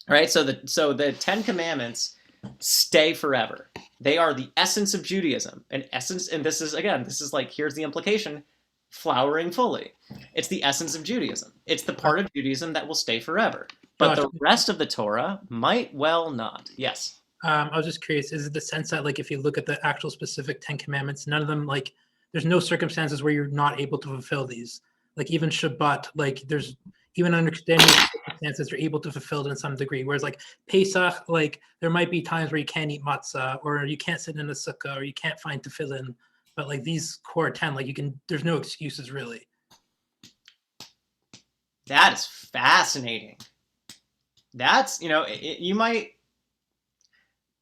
Right, so the Ten Commandments stay forever. They are the essence of Judaism. And this is like, here's the implication, flowering fully. It's the essence of Judaism. It's the part of Judaism that will stay forever. But the rest of the Torah might well not. Yes. I was just curious, is it the sense that, like, if you look at the actual specific Ten Commandments, none of them, like, there's no circumstances where you're not able to fulfill these? Like, even Shabbat, like, there's, even understanding circumstances, you're able to fulfill it in some degree. Whereas, like, Pesach, like, there might be times where you can't eat matzah, or you can't sit in a sukkah, or you can't find tefillin. But, like, these core 10, like, there's no excuses, really. That is fascinating. That's, you might...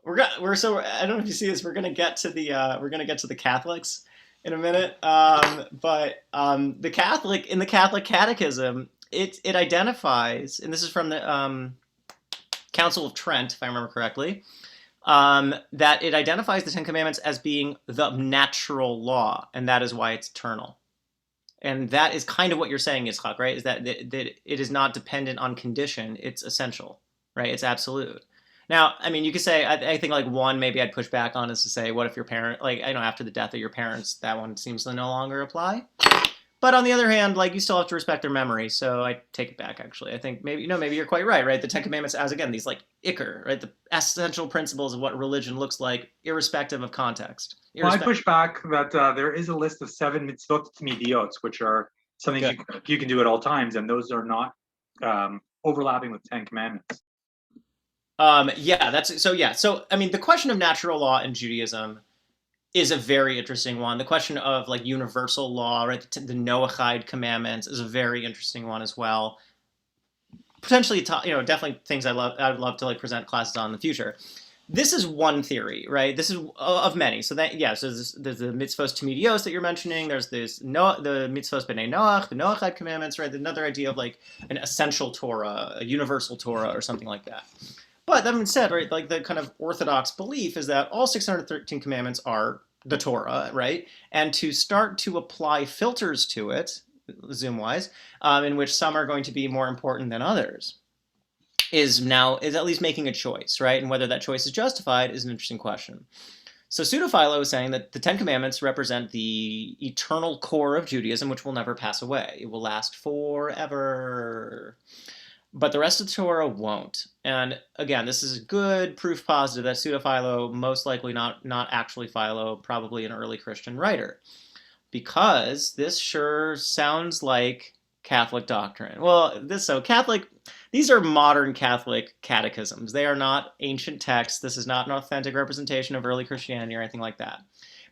I don't know if you see this. We're gonna get to the Catholics in a minute. But the Catholic Catechism, it identifies, and this is from the Council of Trent, if I remember correctly, that it identifies the Ten Commandments as being the natural law, and that is why it's eternal. And that is kind of what you're saying, Yitzchak, right? Is that it is not dependent on condition; it's essential, right? It's absolute. Now, I mean, you could say, I think, like, one maybe I'd push back on is to say, what if your parent, like, after the death of your parents, that one seems to no longer apply. But on the other hand, like, you still have to respect their memory, so I take it back, actually. I think maybe you're quite right? The Ten Commandments as, again, these, like, ikar, right? The essential principles of what religion looks like, irrespective of context. Well, I push back that there is a list of 7 mitzvot tmidiot, which are something you can do at all times, and those are not overlapping with 10 Commandments. So I mean, the question of natural law in Judaism is a very interesting one. The question of, like, universal law, right? The Noahide commandments is a very interesting one as well. Potentially, definitely things I'd love to, like, present classes on in the future. This is one theory, right? This is of many. So there's the mitzvos timidios that you're mentioning. There's the mitzvos b'nei Noach, the Noahide commandments, right? Another idea of, like, an essential Torah, a universal Torah, or something like that. But that being said, right, like, the kind of orthodox belief is that all 613 commandments are the Torah, right? And to start to apply filters to it, Zoom-wise, in which some are going to be more important than others, is at least making a choice, right? And whether that choice is justified is an interesting question. So Pseudo-Philo is saying that the Ten Commandments represent the eternal core of Judaism, which will never pass away. It will last forever. But the rest of the Torah won't. And again, this is a good proof positive that Pseudo-Philo, most likely not actually Philo, probably an early Christian writer. Because this sure sounds like Catholic doctrine. Well, these are modern Catholic catechisms. They are not ancient texts. This is not an authentic representation of early Christianity or anything like that.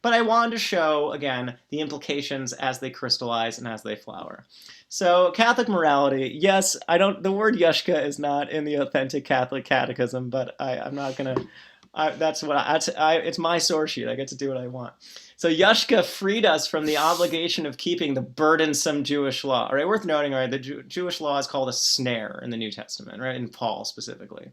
But I wanted to show, again, the implications as they crystallize and as they flower. So Catholic morality, yes, the word Yushka is not in the authentic Catholic catechism, but I'm not going to, it's my source sheet. I get to do what I want. So Yushka freed us from the obligation of keeping the burdensome Jewish law. All right, worth noting, right, the Jewish law is called a snare in the New Testament, right, in Paul specifically.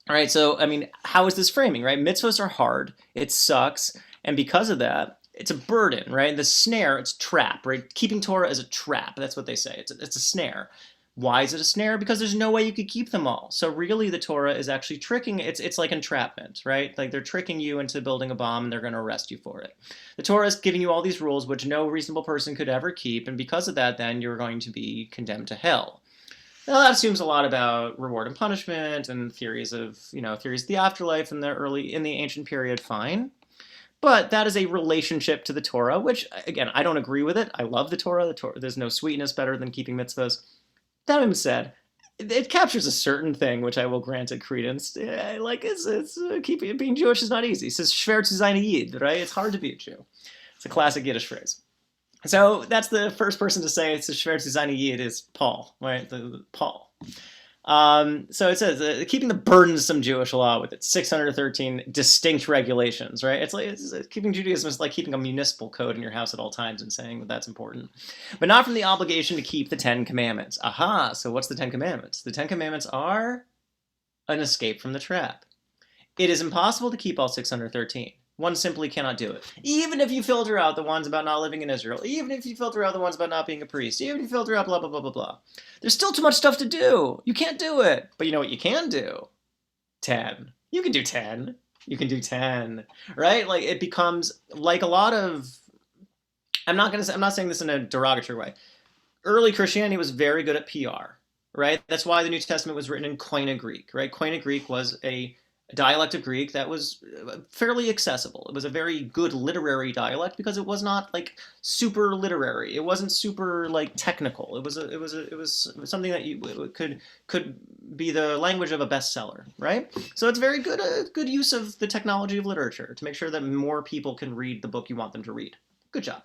All right, so, I mean, how is this framing, right? Mitzvahs are hard, it sucks, and because of that, it's a burden, right? The snare, it's trap, right? Keeping Torah is a trap, that's what they say, it's a snare. Why is it a snare? Because there's no way you could keep them all. So really the Torah is actually tricking, it's like entrapment, right? Like they're tricking you into building a bomb and they're going to arrest you for it. The Torah is giving you all these rules which no reasonable person could ever keep, and because of that then you're going to be condemned to hell. Now that assumes a lot about reward and punishment and theories of the afterlife in the ancient period, fine. But that is a relationship to the Torah, which again, I don't agree with it. I love the Torah. There's no sweetness better than keeping mitzvahs. That being said, it captures a certain thing which I will grant it credence. Like being Jewish is not easy. It says "Schwer zu sein Yid," right? It's hard to be a Jew. It's a classic Yiddish phrase. So that's the first person to say it's a "Schwer zu sein Yid" is Paul, right? Paul. So it says keeping the burdensome Jewish law with its 613 distinct regulations, right? It's keeping Judaism is like keeping a municipal code in your house at all times and saying that that's important, but not from the obligation to keep the 10 Commandments. Aha! So what's the 10 Commandments? The 10 Commandments are an escape from the trap. It is impossible to keep all 613. One simply cannot do it. Even if you filter out the ones about not living in Israel, even if you filter out the ones about not being a priest, even if you filter out blah, blah, blah, blah, blah. There's still too much stuff to do. You can't do it. But you know what you can do? 10. You can do 10. You can do 10, right? Like it becomes like a lot of, I'm not saying this in a derogatory way. Early Christianity was very good at PR, right? That's why the New Testament was written in Koine Greek, right? Koine Greek was a dialect of Greek that was fairly accessible. It was a very good literary dialect because it was not like super literary. It wasn't super like technical. It was something that could be the language of a bestseller, right? So it's very good use of the technology of literature to make sure that more people can read the book you want them to read. Good job.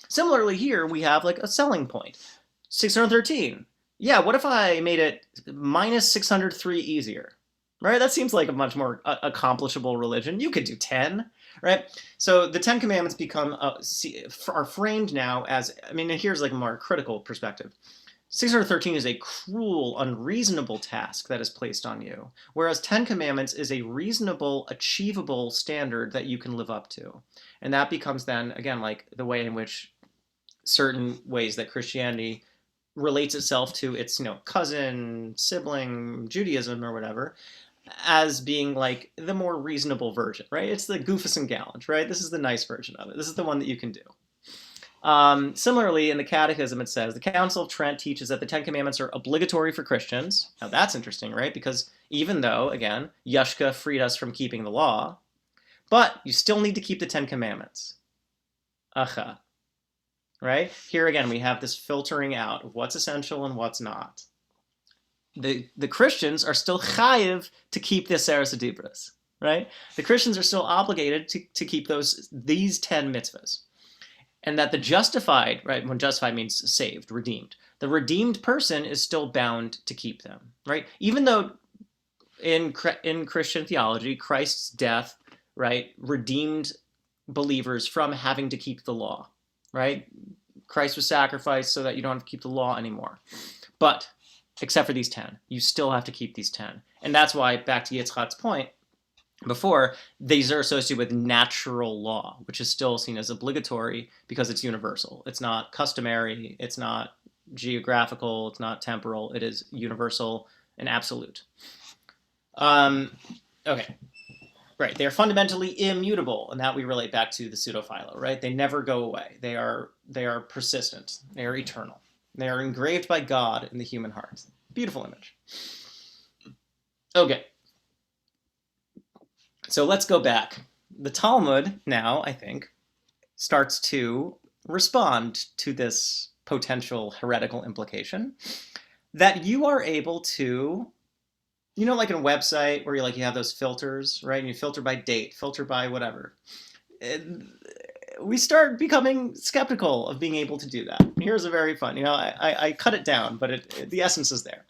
Similarly here we have like a selling point. 613. Yeah, what if I made it minus 603 easier? Right? That seems like a much more accomplishable religion. You could do 10, right? So the 10 Commandments are framed now as, I mean, here's like a more critical perspective. 613 is a cruel, unreasonable task that is placed on you, whereas 10 Commandments is a reasonable, achievable standard that you can live up to. And that becomes then, again, like the way in which certain ways that Christianity relates itself to its, cousin, sibling, Judaism or whatever, as being like the more reasonable version, right? It's the goofus and gallons, right? This is the nice version of it. This is the one that you can do. Similarly, in the Catechism, it says, the Council of Trent teaches that the 10 Commandments are obligatory for Christians. Now that's interesting, right? Because even though, again, Yushka freed us from keeping the law, but you still need to keep the 10 Commandments. Acha. Right? Here again, we have this filtering out of what's essential and what's not. The Christians are still chayiv to keep the Aseres Adibros, right? The Christians are still obligated to keep these 10 mitzvahs. And that the justified, right, when justified means saved, redeemed, the redeemed person is still bound to keep them, right? Even though in Christian theology, Christ's death, right, redeemed believers from having to keep the law, right? Christ was sacrificed so that you don't have to keep the law anymore. But except for these 10. You still have to keep these 10. And that's why, back to Yitzchak's point before, these are associated with natural law, which is still seen as obligatory because it's universal. It's not customary, it's not geographical, it's not temporal, it is universal and absolute. Okay. Right, they are fundamentally immutable, and that we relate back to the pseudo-philo, right? They never go away. They are persistent. They are eternal. They are engraved by God in the human heart. Beautiful image. Okay. So let's go back. The Talmud now, I think, starts to respond to this potential heretical implication, that you are able to, like in a website where you have those filters, right? And you filter by date, filter by whatever. We start becoming skeptical of being able to do that. Here's a very fun, I cut it down, but the essence is there.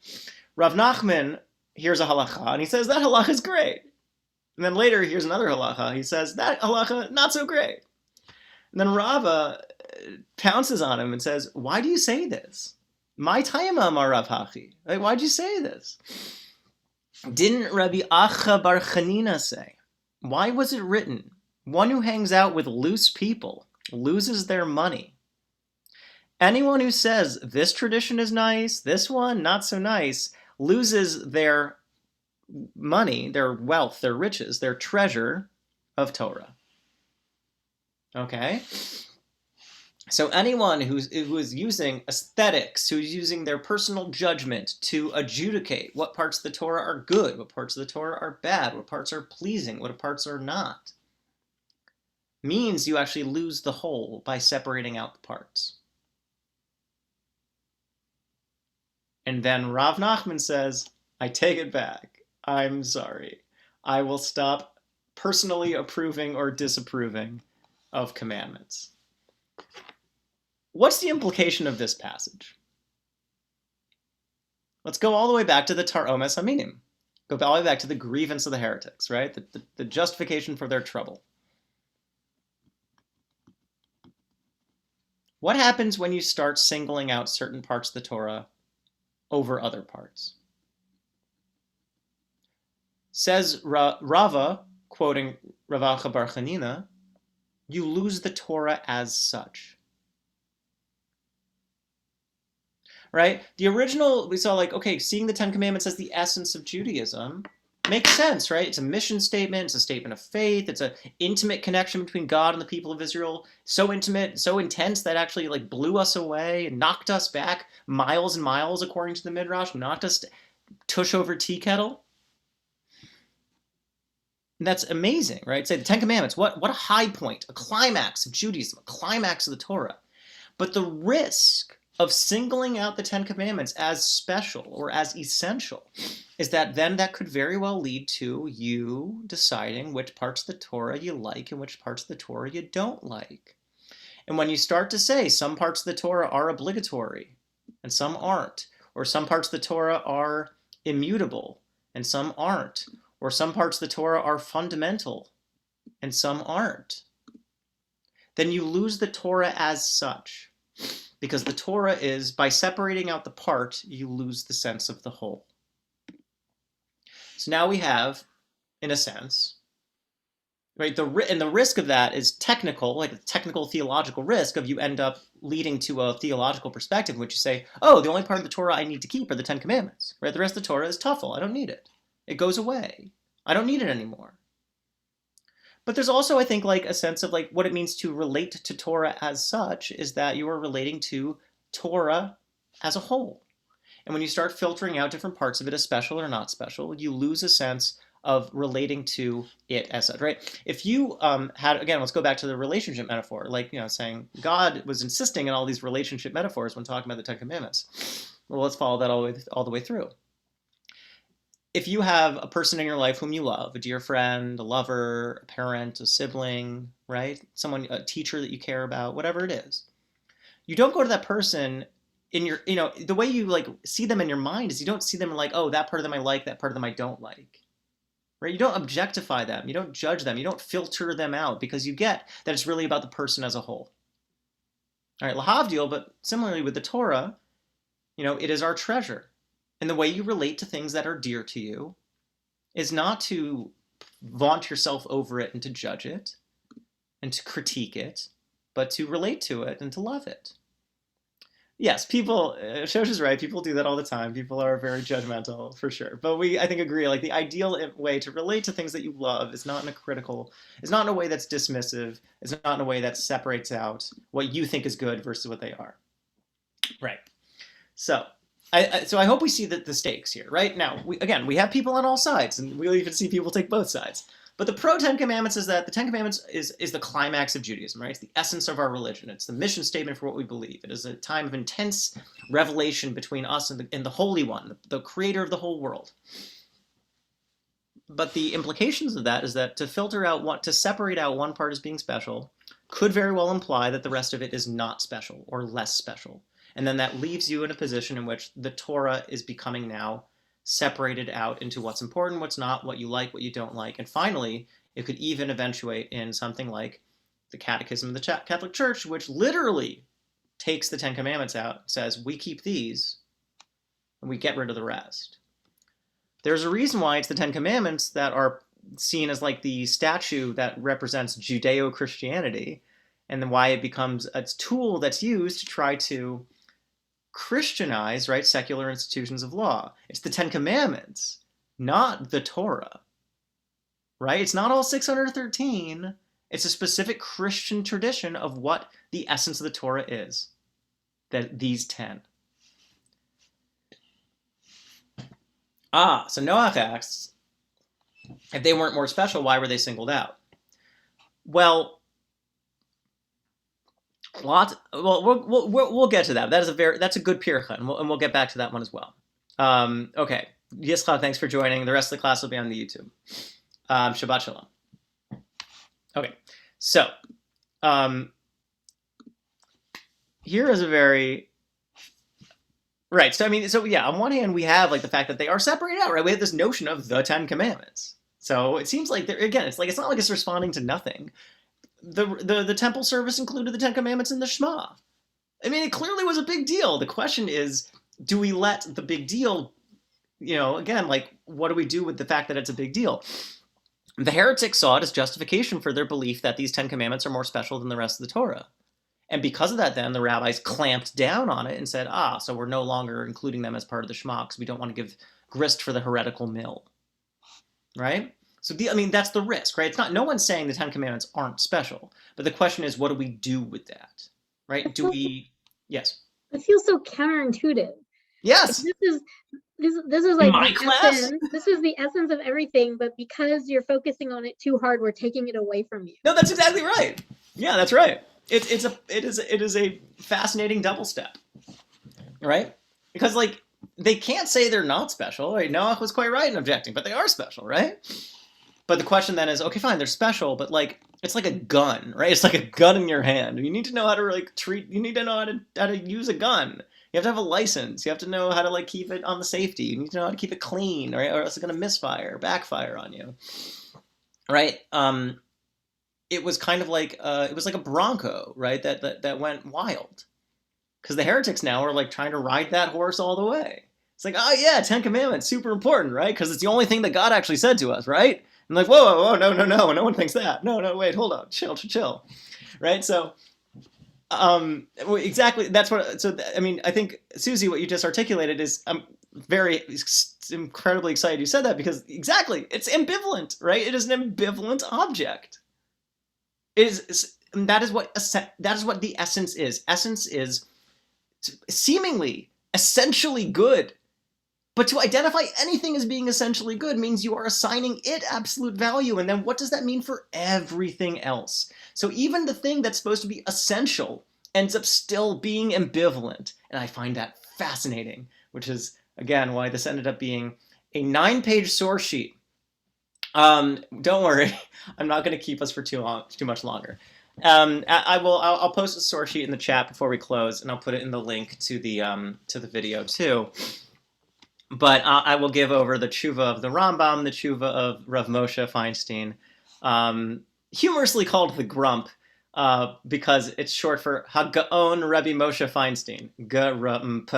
Rav Nachman hears a halacha, and he says, that halacha is great. And then later, here's another halacha. He says, that halacha, not so great. And then Rava pounces on him and says, why do you say this? My taima amar Rav Hachi. Like, why'd you say this? Didn't Rabbi Acha bar Chanina say? Why was it written? One who hangs out with loose people loses their money. Anyone who says this tradition is nice, this one not so nice, loses their money, their wealth, their riches, their treasure of Torah. Okay? So anyone who is using aesthetics, who's using their personal judgment to adjudicate what parts of the Torah are good, what parts of the Torah are bad, what parts are pleasing, what parts are not, means you actually lose the whole by separating out the parts. And then Rav Nachman says, I take it back. I'm sorry. I will stop personally approving or disapproving of commandments. What's the implication of this passage? Let's go all the way back to the Taromes Haminim. Go all the way back to the grievance of the heretics, right? The justification for their trouble. What happens when you start singling out certain parts of the Torah over other parts? Says Rava, quoting Rav Acha bar Chanina, you lose the Torah as such. Right? The original, we saw seeing the Ten Commandments as the essence of Judaism makes sense, right? It's a mission statement, it's a statement of faith, it's an intimate connection between God and the people of Israel, so intimate, so intense that actually blew us away and knocked us back miles and miles, according to the Midrash, knocked us tush over tea kettle. And that's amazing, right? Say the Ten Commandments, what a high point, a climax of Judaism, a climax of the Torah. But the risk of singling out the Ten Commandments as special or as essential is that then that could very well lead to you deciding which parts of the Torah you like and which parts of the Torah you don't like. And when you start to say some parts of the Torah are obligatory and some aren't, or some parts of the Torah are immutable and some aren't, or some parts of the Torah are fundamental and some aren't, then you lose the Torah as such. Because the Torah is, by separating out the part, you lose the sense of the whole. So now we have, in a sense, right, and the risk of that is technical, like a technical theological risk of you end up leading to a theological perspective in which you say, oh, the only part of the Torah I need to keep are the Ten Commandments, right? The rest of the Torah is tuffle. I don't need it. It goes away. I don't need it anymore. But there's also, I think, a sense of what it means to relate to Torah as such is that you are relating to Torah as a whole. And when you start filtering out different parts of it as special or not special, you lose a sense of relating to it as such, right? If you again, let's go back to the relationship metaphor, saying God was insisting on all these relationship metaphors when talking about the Ten Commandments. Well, let's follow that all the way through. If you have a person in your life whom you love, a dear friend, a lover, a parent, a sibling, right? Someone, a teacher that you care about, whatever it is, you don't go to that person in your, the way you see them in your mind is you don't see them oh, that part of them I like, that part of them I don't like, right? You don't objectify them. You don't judge them. You don't filter them out because you get that it's really about the person as a whole. All right, lahavdil, but similarly with the Torah, it is our treasure. And the way you relate to things that are dear to you is not to vaunt yourself over it and to judge it and to critique it, but to relate to it and to love it. Yes, people, Shosh is right, people do that all the time. People are very judgmental, for sure. But I think, agree, the ideal way to relate to things that you love is not in is not in a way that's dismissive, is not in a way that separates out what you think is good versus what they are. Right. So I hope we see the stakes here, right? Now, we have people on all sides, and we'll even see people take both sides. But the pro Ten Commandments is that the Ten Commandments is the climax of Judaism, right? It's the essence of our religion. It's the mission statement for what we believe. It is a time of intense revelation between us and the Holy One, the creator of the whole world. But the implications of that is that to separate out one part as being special could very well imply that the rest of it is not special or less special. And then that leaves you in a position in which the Torah is becoming now separated out into what's important, what's not, what you like, what you don't like. And finally, it could even eventuate in something like the Catechism of the Catholic Church, which literally takes the Ten Commandments out, says, we keep these, and we get rid of the rest. There's a reason why it's the Ten Commandments that are seen as like the statue that represents Judeo-Christianity, and then why it becomes a tool that's used to try to Christianize, right, secular institutions of law. It's the Ten Commandments, not the Torah, right? It's not all 613. It's a specific Christian tradition of what the essence of the Torah is, that these 10. So Noach asks, if they weren't more special, why were they singled out? Well, we'll get to that. That's a good pircha, and we'll get back to that one as well. Okay, Yitzchak, thanks for joining. The rest of the class will be on the YouTube. Shabbat shalom. Okay, so here is a very right. So on one hand we have like the fact that they are separated out, right? We have this notion of the Ten Commandments. So it seems like it's not like it's responding to nothing. The temple service included the Ten Commandments in the Shema. I mean, it clearly was a big deal. The question is, do we let the big deal, again, like, what do we do with the fact that it's a big deal? The heretics saw it as justification for their belief that these Ten Commandments are more special than the rest of the Torah. And because of that, then, the rabbis clamped down on it and said, so we're no longer including them as part of the Shema because we don't want to give grist for the heretical mill. Right? So, that's the risk, right? It's not, no one's saying the Ten Commandments aren't special, but the question is, what do we do with that, right? Yes? It feels so counterintuitive. Yes! This is like my the class? essence. This is the essence of everything, but because you're focusing on it too hard, we're taking it away from you. No, that's exactly right. Yeah, that's right. It is a fascinating double step, right? Because, like, they can't say they're not special, right? Noach was quite right in objecting, but they are special, right? But the question then is, okay, fine, they're special, but like it's like a gun, right? It's like a gun in your hand. You need to know how to you need to know how to use a gun. You have to have a license. You have to know how to like keep it on the safety. You need to know how to keep it clean, right? Or else it's going to misfire, backfire on you, right? It was kind of like it was like a bronco, right? That went wild, because the heretics now are like trying to ride that horse all the way. It's like, oh yeah, Ten Commandments, super important, right? Because it's the only thing that God actually said to us, right? I'm like, whoa, no one thinks that. No, wait, hold on, chill, right? So, exactly, that's what. So, I think Susie, what you just articulated is, I'm incredibly excited you said that, because exactly, it's ambivalent, right? It is an ambivalent object. That is what the essence is. Essence is seemingly essentially good. But to identify anything as being essentially good means you are assigning it absolute value. And then what does that mean for everything else? So even the thing that's supposed to be essential ends up still being ambivalent. And I find that fascinating, which is, again, why this ended up being a 9-page source sheet. Don't worry, I'm not going to keep us for too much longer. I'll post a source sheet in the chat before we close, and I'll put it in the link to the video too. But I will give over the tshuva of the Rambam, the tshuva of Rav Moshe Feinstein, humorously called the Grump, because it's short for Hagaon Rabbi Moshe Feinstein, Grump.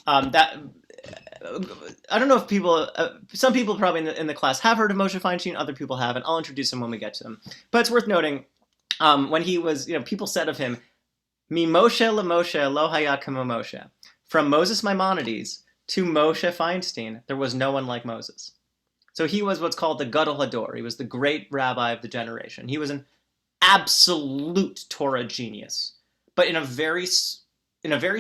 I don't know if people, some people probably in the class have heard of Moshe Feinstein, other people haven't. I'll introduce him when we get to him. But it's worth noting, when he was, people said of him, Mi Moshe la Moshe lo haya kamo Moshe. From Moses Maimonides to Moshe Feinstein, there was no one like Moses. So he was what's called the Gadol Hador. He was the great rabbi of the generation. He was an absolute Torah genius, but in a very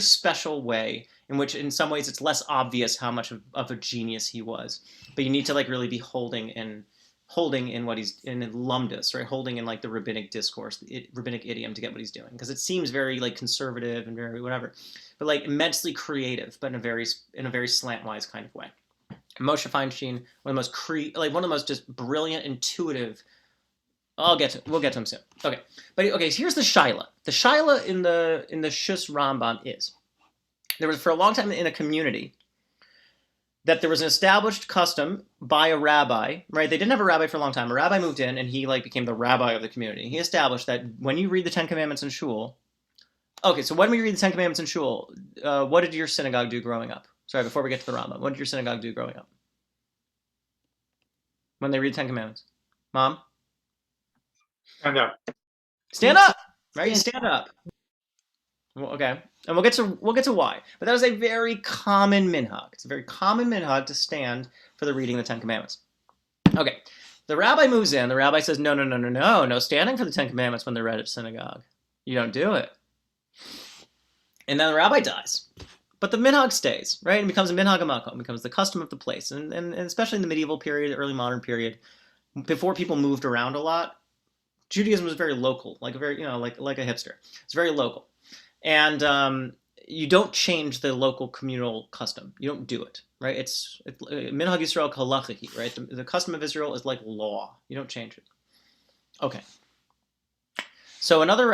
special way, in which in some ways it's less obvious how much of a genius he was. But you need to really be holding holding in what he's in lumdus, right? Holding in like the rabbinic discourse, the rabbinic idiom to get what he's doing, because it seems very like conservative and very whatever, but like immensely creative, but in a very slantwise kind of way. Moshe Feinstein, one of the most just brilliant, intuitive. We'll get to him soon. Okay, but okay, so here's the shaila. The shaila in the Shus Rambam is there was for a long time in a community that there was an established custom by a rabbi, right? They didn't have a rabbi for a long time. A rabbi moved in and he like became the rabbi of the community. He established that when you read the Ten Commandments in shul, okay, so when we read the Ten Commandments in shul, what did your synagogue do growing up? Sorry, before we get to the Rambam, what did your synagogue do growing up? When they read the Ten Commandments? Mom? And Stand up, right? You stand up. Well, okay, and we'll get to why. But that is a very common minhag. It's a very common minhag to stand for the reading of the Ten Commandments. Okay, the rabbi moves in. The rabbi says, no standing for the Ten Commandments when they're read at synagogue. You don't do it. And then the rabbi dies. But the minhag stays, right? And becomes a minhag hamakom, becomes the custom of the place. And especially in the medieval period, early modern period, before people moved around a lot, Judaism was very local, like a very, like a hipster. It's very local. And you don't change the local communal custom. You don't do it, right? It's minhag Yisrael halachihi, right? The custom of Israel is like law. You don't change it. Okay. So another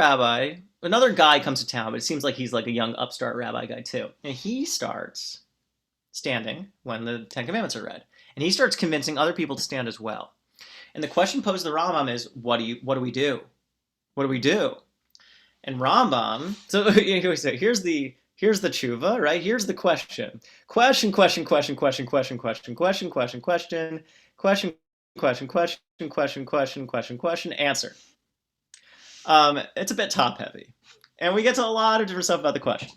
guy comes to town, but it seems like he's like a young upstart rabbi guy too. And he starts standing when the Ten Commandments are read. And he starts convincing other people to stand as well. And the question posed to the Rambam is, what do we do? What do we do? And Rambam, so here's the tshuva, right? Here's the question. Question, answer. It's a bit top heavy. And we get to a lot of different stuff about the question.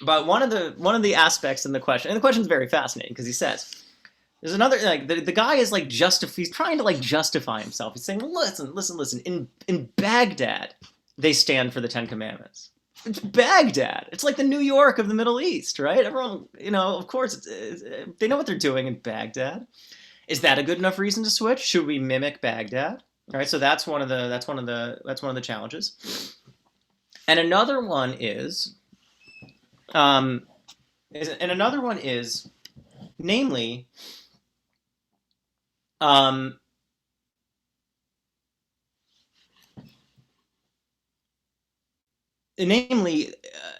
But one of the aspects in the question, and the question is very fascinating because he says, there's another, like, the guy is like he's trying to like justify himself. He's saying, listen, in Baghdad, they stand for the Ten Commandments. It's Baghdad. It's like the New York of the Middle East, right? Everyone, of course, they know what they're doing in Baghdad. Is that a good enough reason to switch? Should we mimic Baghdad? All right, so that's one of the challenges. And another one is, namely,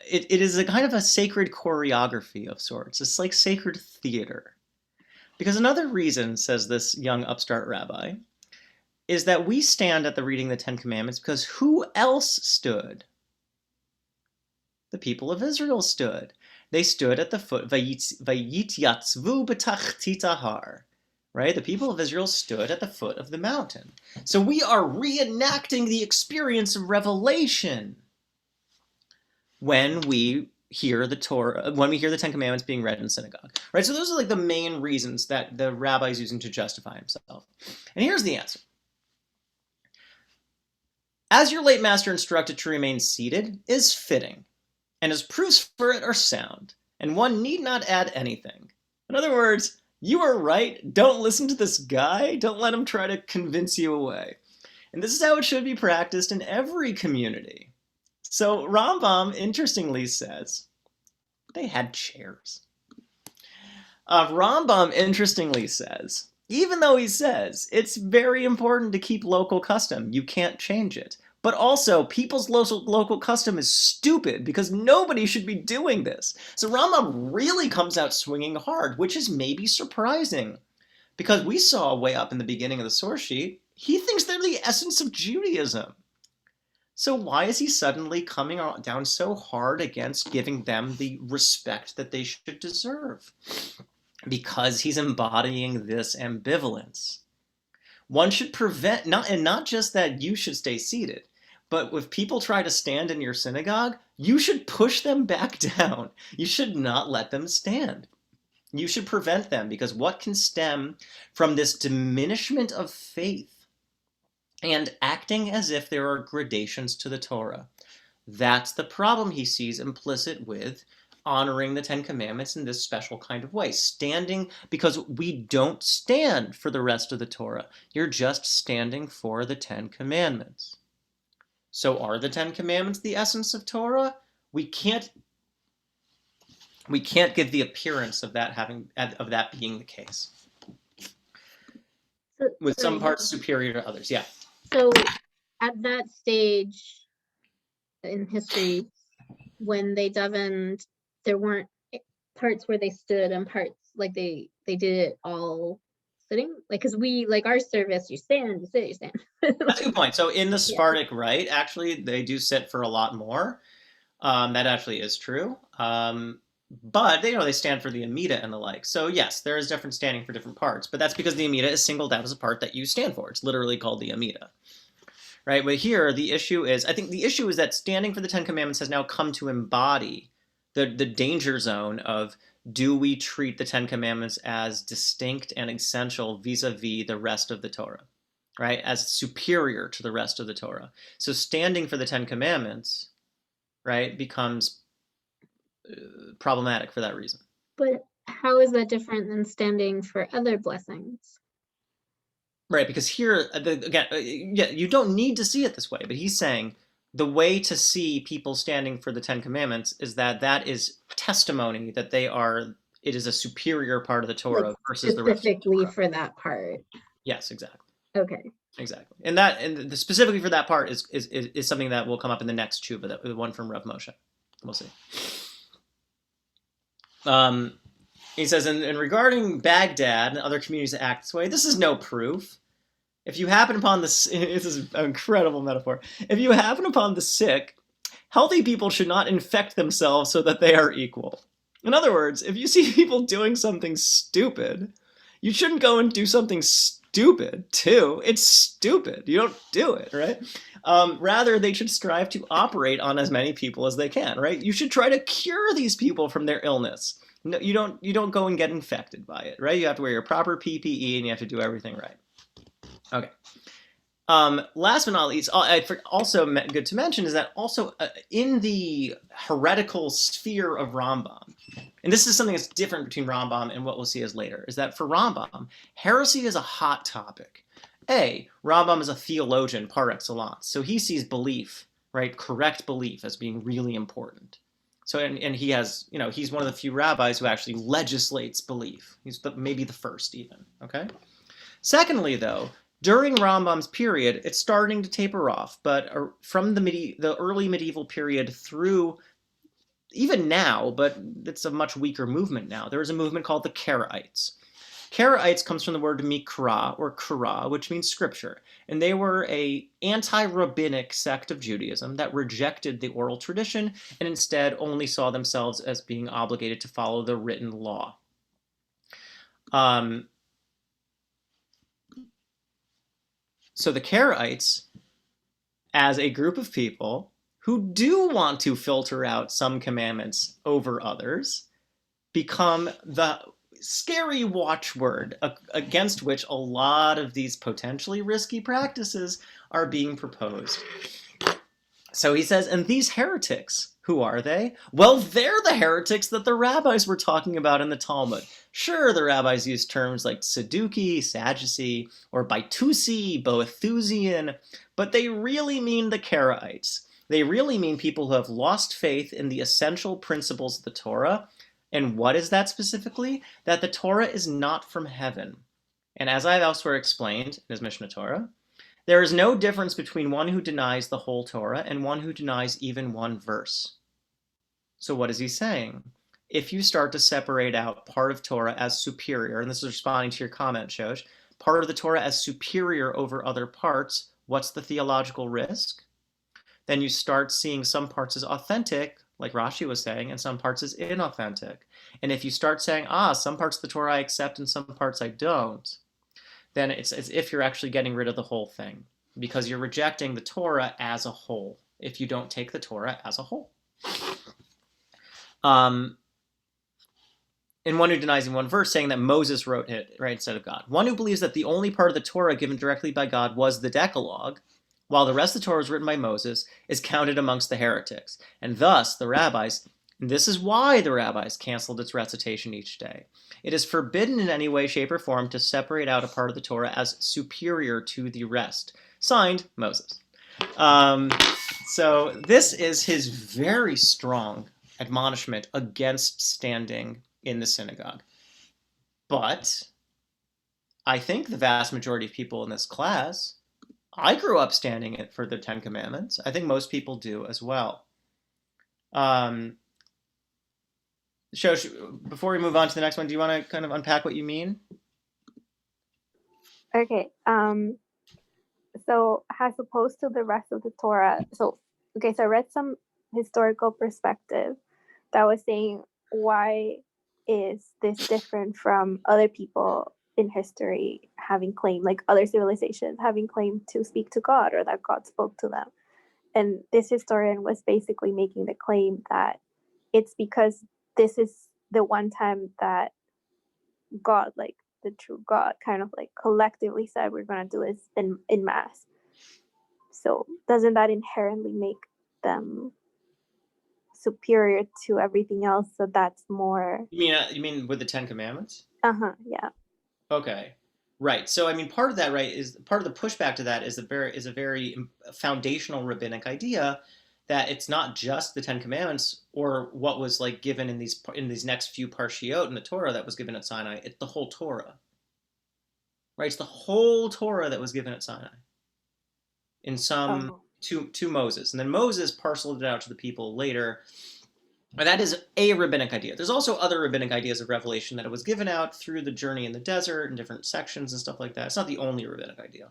it is a kind of a sacred choreography of sorts. It's like sacred theater. Because another reason, says this young upstart rabbi, is that we stand at the reading of the Ten Commandments because who else stood? The people of Israel stood. They stood at the foot, Vayityatzvu b'tachtit har, right? The people of Israel stood at the foot of the mountain. So we are reenacting the experience of revelation when we hear the Torah, when we hear the Ten Commandments being read in synagogue, right? So those are like the main reasons that the rabbi is using to justify himself. And here's the answer. As your late master instructed to remain seated is fitting, and his proofs for it are sound, and one need not add anything. In other words, you are right. Don't listen to this guy. Don't let him try to convince you away. And this is how it should be practiced in every community. So Rambam, interestingly, says they had chairs. Rambam, interestingly, says, even though he says it's very important to keep local custom, you can't change it. But also, people's local custom is stupid because nobody should be doing this. So Rambam really comes out swinging hard, which is maybe surprising. Because we saw way up in the beginning of the source sheet, he thinks they're the essence of Judaism. So why is he suddenly coming down so hard against giving them the respect that they should deserve? Because he's embodying this ambivalence. One should prevent, not just that you should stay seated, but if people try to stand in your synagogue, you should push them back down. You should not let them stand. You should prevent them, because what can stem from this diminishment of faith and acting as if there are gradations to the Torah? That's the problem he sees implicit with honoring the Ten Commandments in this special kind of way. Standing, because we don't stand for the rest of the Torah. You're just standing for the Ten Commandments. So are the Ten Commandments the essence of Torah? We can't give the appearance of that being the case. So, With some sorry, parts superior to others. Yeah. So at that stage in history, when they davened, there weren't parts where they stood and parts like they did it all sitting, like, because we, like, our service, you stand, you sit, you stand. That's a good point. So in the Sephardic Rite, actually, they do sit for a lot more. That actually is true. But they stand for the Amida and the like. So yes, there is different standing for different parts, but that's because the Amida is singled out as a part that you stand for. It's literally called the Amida. Right? But here, the issue is, I think the issue is that standing for the Ten Commandments has now come to embody the danger zone of, do we treat the Ten Commandments as distinct and essential vis-a-vis the rest of the Torah, right? As superior to the rest of the Torah. So standing for the Ten Commandments, right, becomes problematic for that reason. But how is that different than standing for other blessings? Right, because here, again, you don't need to see it this way, but he's saying the way to see people standing for the Ten Commandments is that is testimony that it is a superior part of the Torah, Like, versus the rest of the specifically Torah. for that part. Yes, exactly. Okay. Exactly. And specifically for that part is something that will come up in the next tshuva, the one from Rav Moshe. We'll see. He says, and regarding Baghdad and other communities that act this way, this is no proof. If you happen upon this is an incredible metaphor. If you happen upon the sick, healthy people should not infect themselves so that they are equal. In other words, if you see people doing something stupid, you shouldn't go and do something stupid too. It's stupid. You don't do it, right? Rather, they should strive to operate on as many people as they can, right? You should try to cure these people from their illness. No, you don't go and get infected by it, right? You have to wear your proper PPE and you have to do everything right. Okay. Last but not least, also good to mention is that also in the heretical sphere of Rambam, and this is something that's different between Rambam and what we'll see as later, is that for Rambam, heresy is a hot topic. Rambam is a theologian par excellence, so he sees belief, right, correct belief, as being really important. So, and he has, he's one of the few rabbis who actually legislates belief. He's maybe the first even, okay? Secondly, though, during Rambam's period, it's starting to taper off, but from the early medieval period through even now, but it's a much weaker movement now, there is a movement called the Karaites. Karaites comes from the word mikra, or kara, which means scripture, and they were a anti-rabbinic sect of Judaism that rejected the oral tradition and instead only saw themselves as being obligated to follow the written law. So the Karaites, as a group of people who do want to filter out some commandments over others, become the scary watchword against which a lot of these potentially risky practices are being proposed. So he says, and these heretics, who are they? Well, they're the heretics that the rabbis were talking about in the Talmud. Sure, the rabbis use terms like Sadducee, Sadducee, or Baitusi, Boethusian, but they really mean the Karaites. They really mean people who have lost faith in the essential principles of the Torah. And what is that specifically? That the Torah is not from heaven. And as I've elsewhere explained in his Mishnah Torah, there is no difference between one who denies the whole Torah and one who denies even one verse. So what is he saying? If you start to separate out part of Torah as superior, and this is responding to your comment, Shosh, part of the Torah as superior over other parts, what's the theological risk? Then you start seeing some parts as authentic, like Rashi was saying, and some parts as inauthentic. And if you start saying, some parts of the Torah I accept and some parts I don't, then it's as if you're actually getting rid of the whole thing, because you're rejecting the Torah as a whole, if you don't take the Torah as a whole. And one who denies in one verse, saying that Moses wrote it, right, instead of God. One who believes that the only part of the Torah given directly by God was the Decalogue, while the rest of the Torah was written by Moses, is counted amongst the heretics. And thus, the rabbis And this is why the rabbis canceled its recitation each day. It is forbidden in any way, shape, or form to separate out a part of the Torah as superior to the rest. Signed, Moses. So this is his very strong admonishment against standing in the synagogue. But I think the vast majority of people in this class, I grew up standing it for the Ten Commandments. I think most people do as well. Shosh, before we move on to the next one, do you want to kind of unpack what you mean? Okay. So as opposed to the rest of the Torah, so I read some historical perspective that was saying, why is this different from other people in history having claimed, like other civilizations having claimed to speak to God, or that God spoke to them? And this historian was basically making the claim that it's because this is the one time that God, like the true God, kind of like collectively said we're going to do this in mass. So doesn't that inherently make them superior to everything else? So that's more. You mean with the Ten Commandments? Yeah. Okay, right. So I mean, part of that, right, is part of the pushback to that is a very foundational rabbinic idea that it's not just the Ten Commandments or what was like given in these next few parshiot in the Torah that was given at Sinai. It's the whole Torah, right? It's the whole Torah that was given at Sinai in some to Moses, and then Moses parceled it out to the people later. And that is a rabbinic idea. There's also other rabbinic ideas of revelation that it was given out through the journey in the desert and different sections and stuff like that. It's not the only rabbinic idea,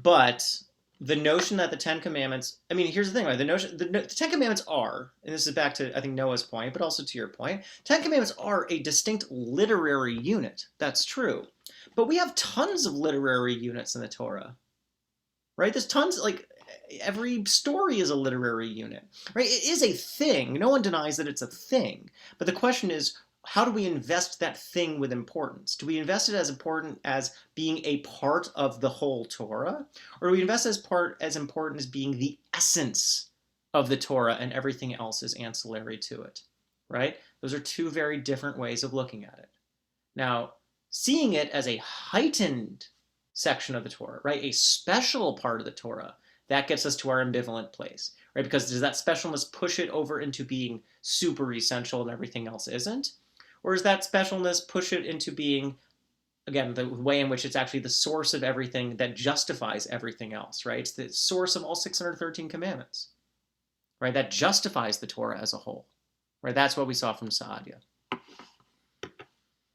but the notion that the Ten Commandments, I mean, here's the thing, right? The Ten Commandments are, and this is back to, I think, Noah's point, but also to your point, Ten Commandments are a distinct literary unit. That's true. But we have tons of literary units in the Torah, right? There's tons, like, every story is a literary unit, right? It is a thing. No one denies that it's a thing. But the question is, how do we invest that thing with importance? Do we invest it as important as being a part of the whole Torah? Or do we invest as important as being the essence of the Torah and everything else is ancillary to it, right? Those are two very different ways of looking at it. Now, seeing it as a heightened section of the Torah, right? A special part of the Torah, that gets us to our ambivalent place, right? Because does that specialness push it over into being super essential and everything else isn't? Or does that specialness push it into being, again, the way in which it's actually the source of everything that justifies everything else, right? It's the source of all 613 commandments, right? That justifies the Torah as a whole, right? That's what we saw from Saadia.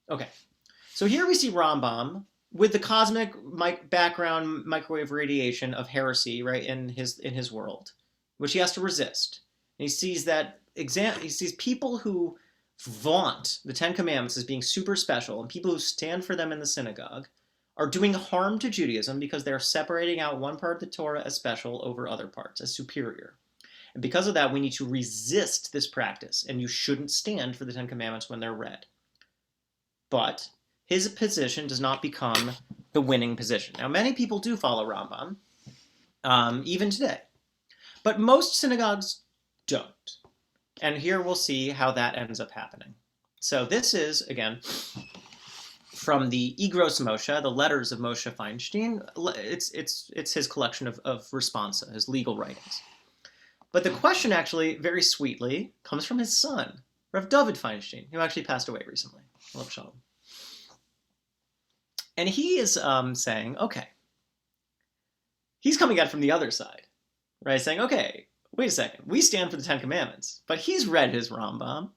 Okay, so here we see Rambam with the cosmic background microwave radiation of heresy, right, in his world, which he has to resist. And he sees he sees people who vaunt the Ten Commandments as being super special, and people who stand for them in the synagogue are doing harm to Judaism because they're separating out one part of the Torah as special over other parts, as superior. And because of that, we need to resist this practice, and you shouldn't stand for the Ten Commandments when they're read. But his position does not become the winning position. Now, many people do follow Rambam, even today. But most synagogues don't. And here we'll see how that ends up happening. So this is, again, from the Igros Moshe, the letters of Moshe Feinstein. It's his collection of responsa, his legal writings. But the question actually, very sweetly, comes from his son, Rav David Feinstein, who actually passed away recently. Love Shalom. And he is saying, okay, he's coming at it from the other side, right? Saying, okay, wait a second, we stand for the Ten Commandments, but he's read his Rambam.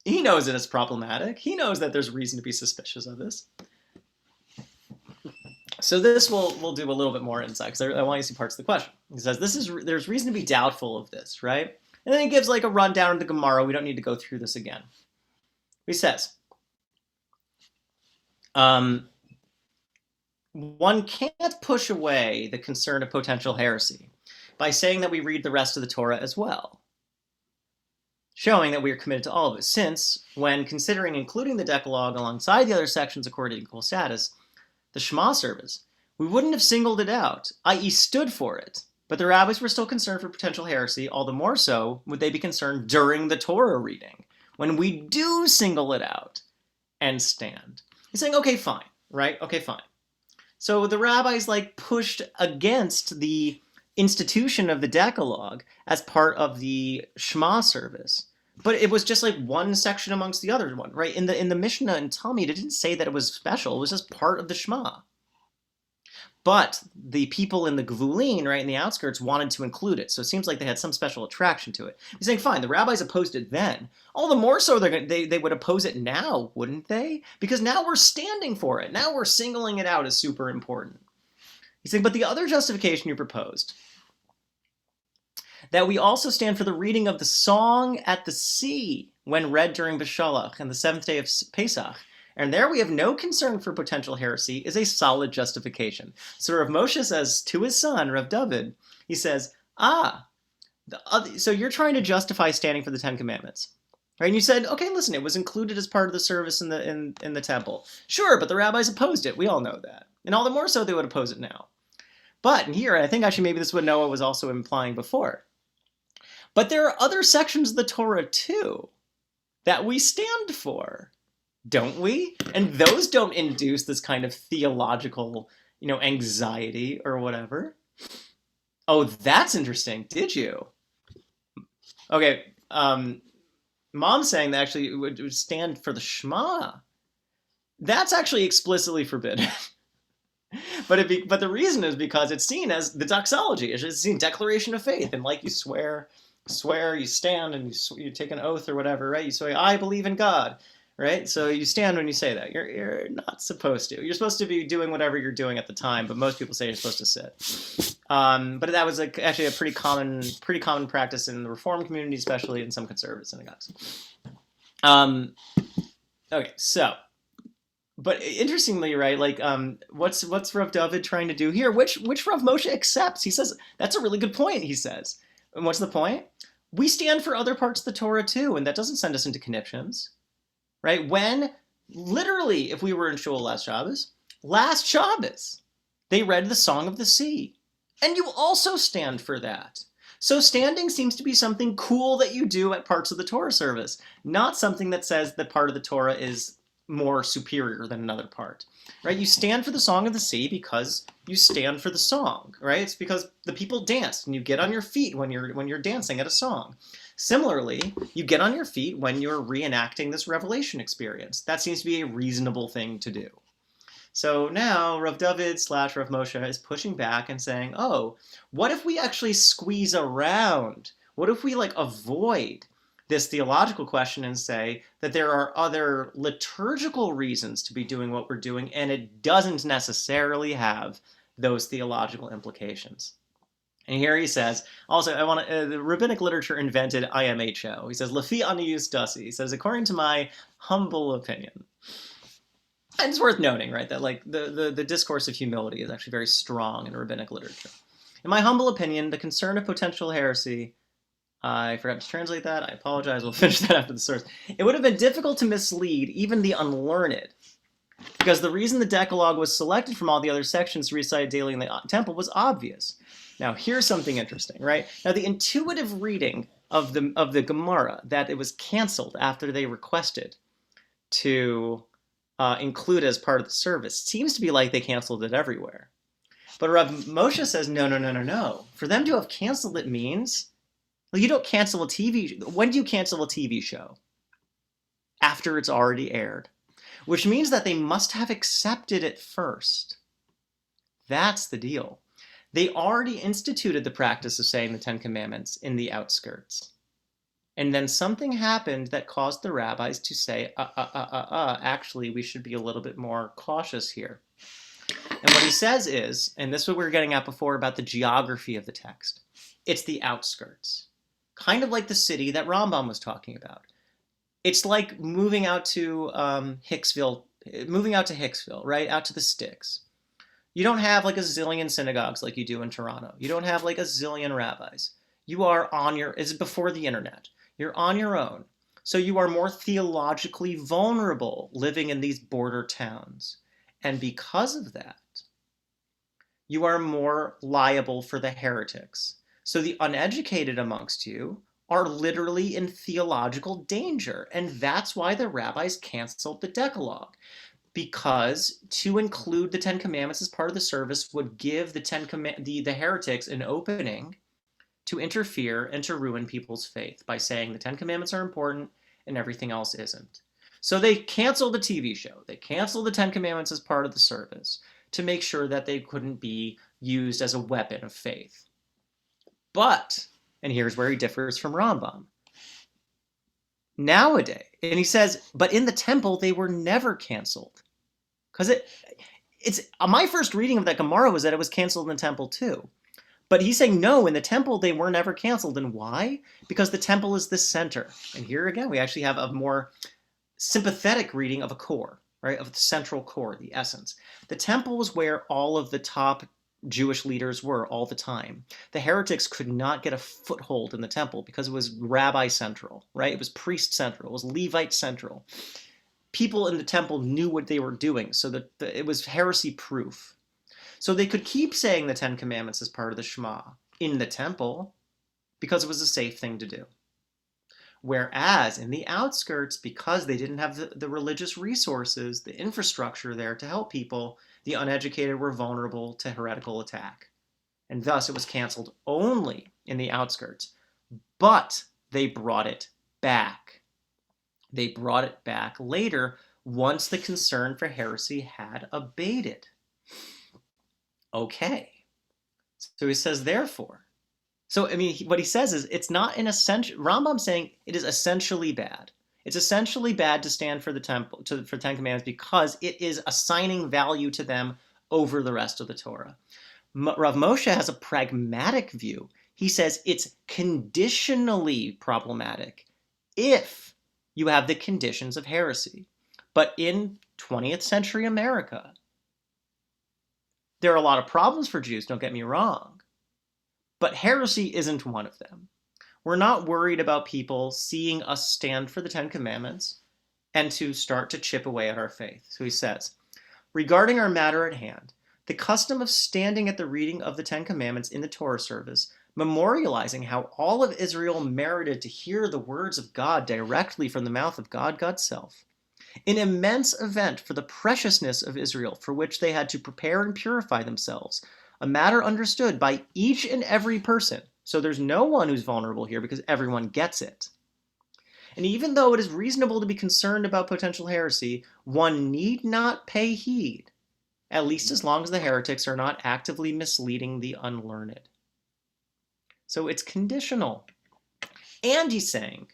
He knows that it's problematic. He knows that there's reason to be suspicious of this. So this we'll do a little bit more insight, because I want you to see parts of the question. He says, there's reason to be doubtful of this, right? And then he gives like a rundown of the Gemara. We don't need to go through this again. He says, one can't push away the concern of potential heresy by saying that we read the rest of the Torah as well, showing that we are committed to all of it, since, when considering including the Decalogue alongside the other sections according to equal status, the Shema service, we wouldn't have singled it out, i.e. stood for it, But the rabbis were still concerned for potential heresy. All the more so would they be concerned during the Torah reading, when we do single it out and stand. He's saying, okay, fine, right? Okay, fine. So the rabbis like pushed against the institution of the Decalogue as part of the Shema service. But it was just like one section amongst the other one, right? In the Mishnah and Talmud, it didn't say that it was special. It was just part of the Shema. But the people in the Gvulin, right, in the outskirts, wanted to include it. So it seems like they had some special attraction to it. He's saying, fine, the rabbis opposed it then. All the more so they would oppose it now, wouldn't they? Because now we're standing for it. Now we're singling it out as super important. He's saying, but the other justification you proposed, that we also stand for the reading of the song at the sea when read during Beshalach and the 7th day of Pesach, and there we have no concern for potential heresy, is a solid justification. So Rav Moshe says to his son, Rav David, he says, so you're trying to justify standing for the Ten Commandments. Right? And you said, okay, listen, it was included as part of the service in the temple. Sure, but the rabbis opposed it. We all know that. And all the more so they would oppose it now. But here, and I think actually maybe this is what Noah was also implying before, but there are other sections of the Torah too that we stand for, don't we? And those don't induce this kind of theological, anxiety or whatever. Oh, that's interesting. Did you? Okay. Mom's saying that actually it would stand for the Shema. That's actually explicitly forbidden. But the reason is because it's seen as the doxology. It's seen declaration of faith, and like you swear, you stand, and you take an oath or whatever, right? You say, I believe in God, right? So you stand when you say that. You're not supposed to. You're supposed to be doing whatever you're doing at the time, but most people say you're supposed to sit. But that was actually a pretty common practice in the Reform community, especially in some conservative synagogues. Okay, so. But interestingly, right, like, what's Rav David trying to do here? Which Rav Moshe accepts. He says, that's a really good point, he says. And what's the point? We stand for other parts of the Torah too, and that doesn't send us into conniptions, right? When, literally, if we were in Shul last Shabbos, they read the Song of the Sea. And you also stand for that. So standing seems to be something cool that you do at parts of the Torah service, not something that says that part of the Torah is more superior than another part, right? You stand for the Song of the Sea because you stand for the song, right? It's because the people danced, and you get on your feet when you're dancing at a song. Similarly, you get on your feet when you're reenacting this revelation experience. That seems to be a reasonable thing to do. So now Rav David / Rav Moshe is pushing back and saying, oh, what if we actually squeeze around? What if we avoid this theological question and say that there are other liturgical reasons to be doing what we're doing, and it doesn't necessarily have those theological implications. And here he says, also, the rabbinic literature invented IMHO. He says, Lafi Aniyus Dasi. He says, according to my humble opinion. And it's worth noting, right, that the discourse of humility is actually very strong in rabbinic literature. In my humble opinion, the concern of potential heresy, I forgot to translate that. I apologize. We'll finish that after the source. It would have been difficult to mislead even the unlearned, because the reason the Decalogue was selected from all the other sections recited daily in the temple was obvious. Now, here's something interesting, right? Now, the intuitive reading of the Gemara, that it was canceled after they requested to include it as part of the service, seems to be like they canceled it everywhere. But Rav Moshe says, no. For them to have canceled it means, you don't cancel a TV. When do you cancel a TV show? After it's already aired. Which means that they must have accepted it first. That's the deal. They already instituted the practice of saying the Ten Commandments in the outskirts. And then something happened that caused the rabbis to say, actually, we should be a little bit more cautious here. And what he says is, and this is what we were getting at before about the geography of the text, it's the outskirts. Kind of like the city that Rambam was talking about. It's like moving out to Hicksville, right? Out to the sticks. You don't have a zillion synagogues like you do in Toronto. You don't have a zillion rabbis. You are it's before the internet. You're on your own. So you are more theologically vulnerable living in these border towns. And because of that, you are more liable for the heretics. So the uneducated amongst you are literally in theological danger. And that's why the rabbis canceled the Decalogue. Because to include the Ten Commandments as part of the service would give the heretics an opening to interfere and to ruin people's faith by saying the Ten Commandments are important and everything else isn't. So they canceled the TV show. They canceled the Ten Commandments as part of the service to make sure that they couldn't be used as a weapon of faith. But, and here's where he differs from Rambam, nowadays, and he says, but in the temple they were never canceled. Because it's my first reading of that Gemara was that it was canceled in the temple too. But he's saying, no, in the temple they were never canceled. And why? Because the temple is the center. And here again, we actually have a more sympathetic reading of a core, right? Of the central core, the essence. The temple was where all of the top Jewish leaders were all the time. The heretics could not get a foothold in the temple because it was rabbi central, right? It was priest central. It was Levite central. People in the temple knew what they were doing, so that it was heresy proof. So they could keep saying the Ten Commandments as part of the Shema in the temple because it was a safe thing to do. Whereas in the outskirts, because they didn't have the religious resources, the infrastructure there to help people, the uneducated were vulnerable to heretical attack. And thus it was canceled only in the outskirts. But they brought it back. They brought it back later once the concern for heresy had abated. Okay. So he says, therefore. So, I mean, what he says is it's not an essential. Rambam's saying it is essentially bad. It's essentially bad to stand for the temple, for Ten Commandments, because it is assigning value to them over the rest of the Torah. Rav Moshe has a pragmatic view. He says it's conditionally problematic if you have the conditions of heresy. But in 20th century America, there are a lot of problems for Jews, don't get me wrong. But heresy isn't one of them. We're not worried about people seeing us stand for the Ten Commandments and to start to chip away at our faith. So he says, regarding our matter at hand, the custom of standing at the reading of the Ten Commandments in the Torah service, memorializing how all of Israel merited to hear the words of God directly from the mouth of God, God's self, an immense event for the preciousness of Israel, for which they had to prepare and purify themselves, a matter understood by each and every person. So there's no one who's vulnerable here because everyone gets it. And even though it is reasonable to be concerned about potential heresy, one need not pay heed, at least as long as the heretics are not actively misleading the unlearned. So it's conditional. And he's saying,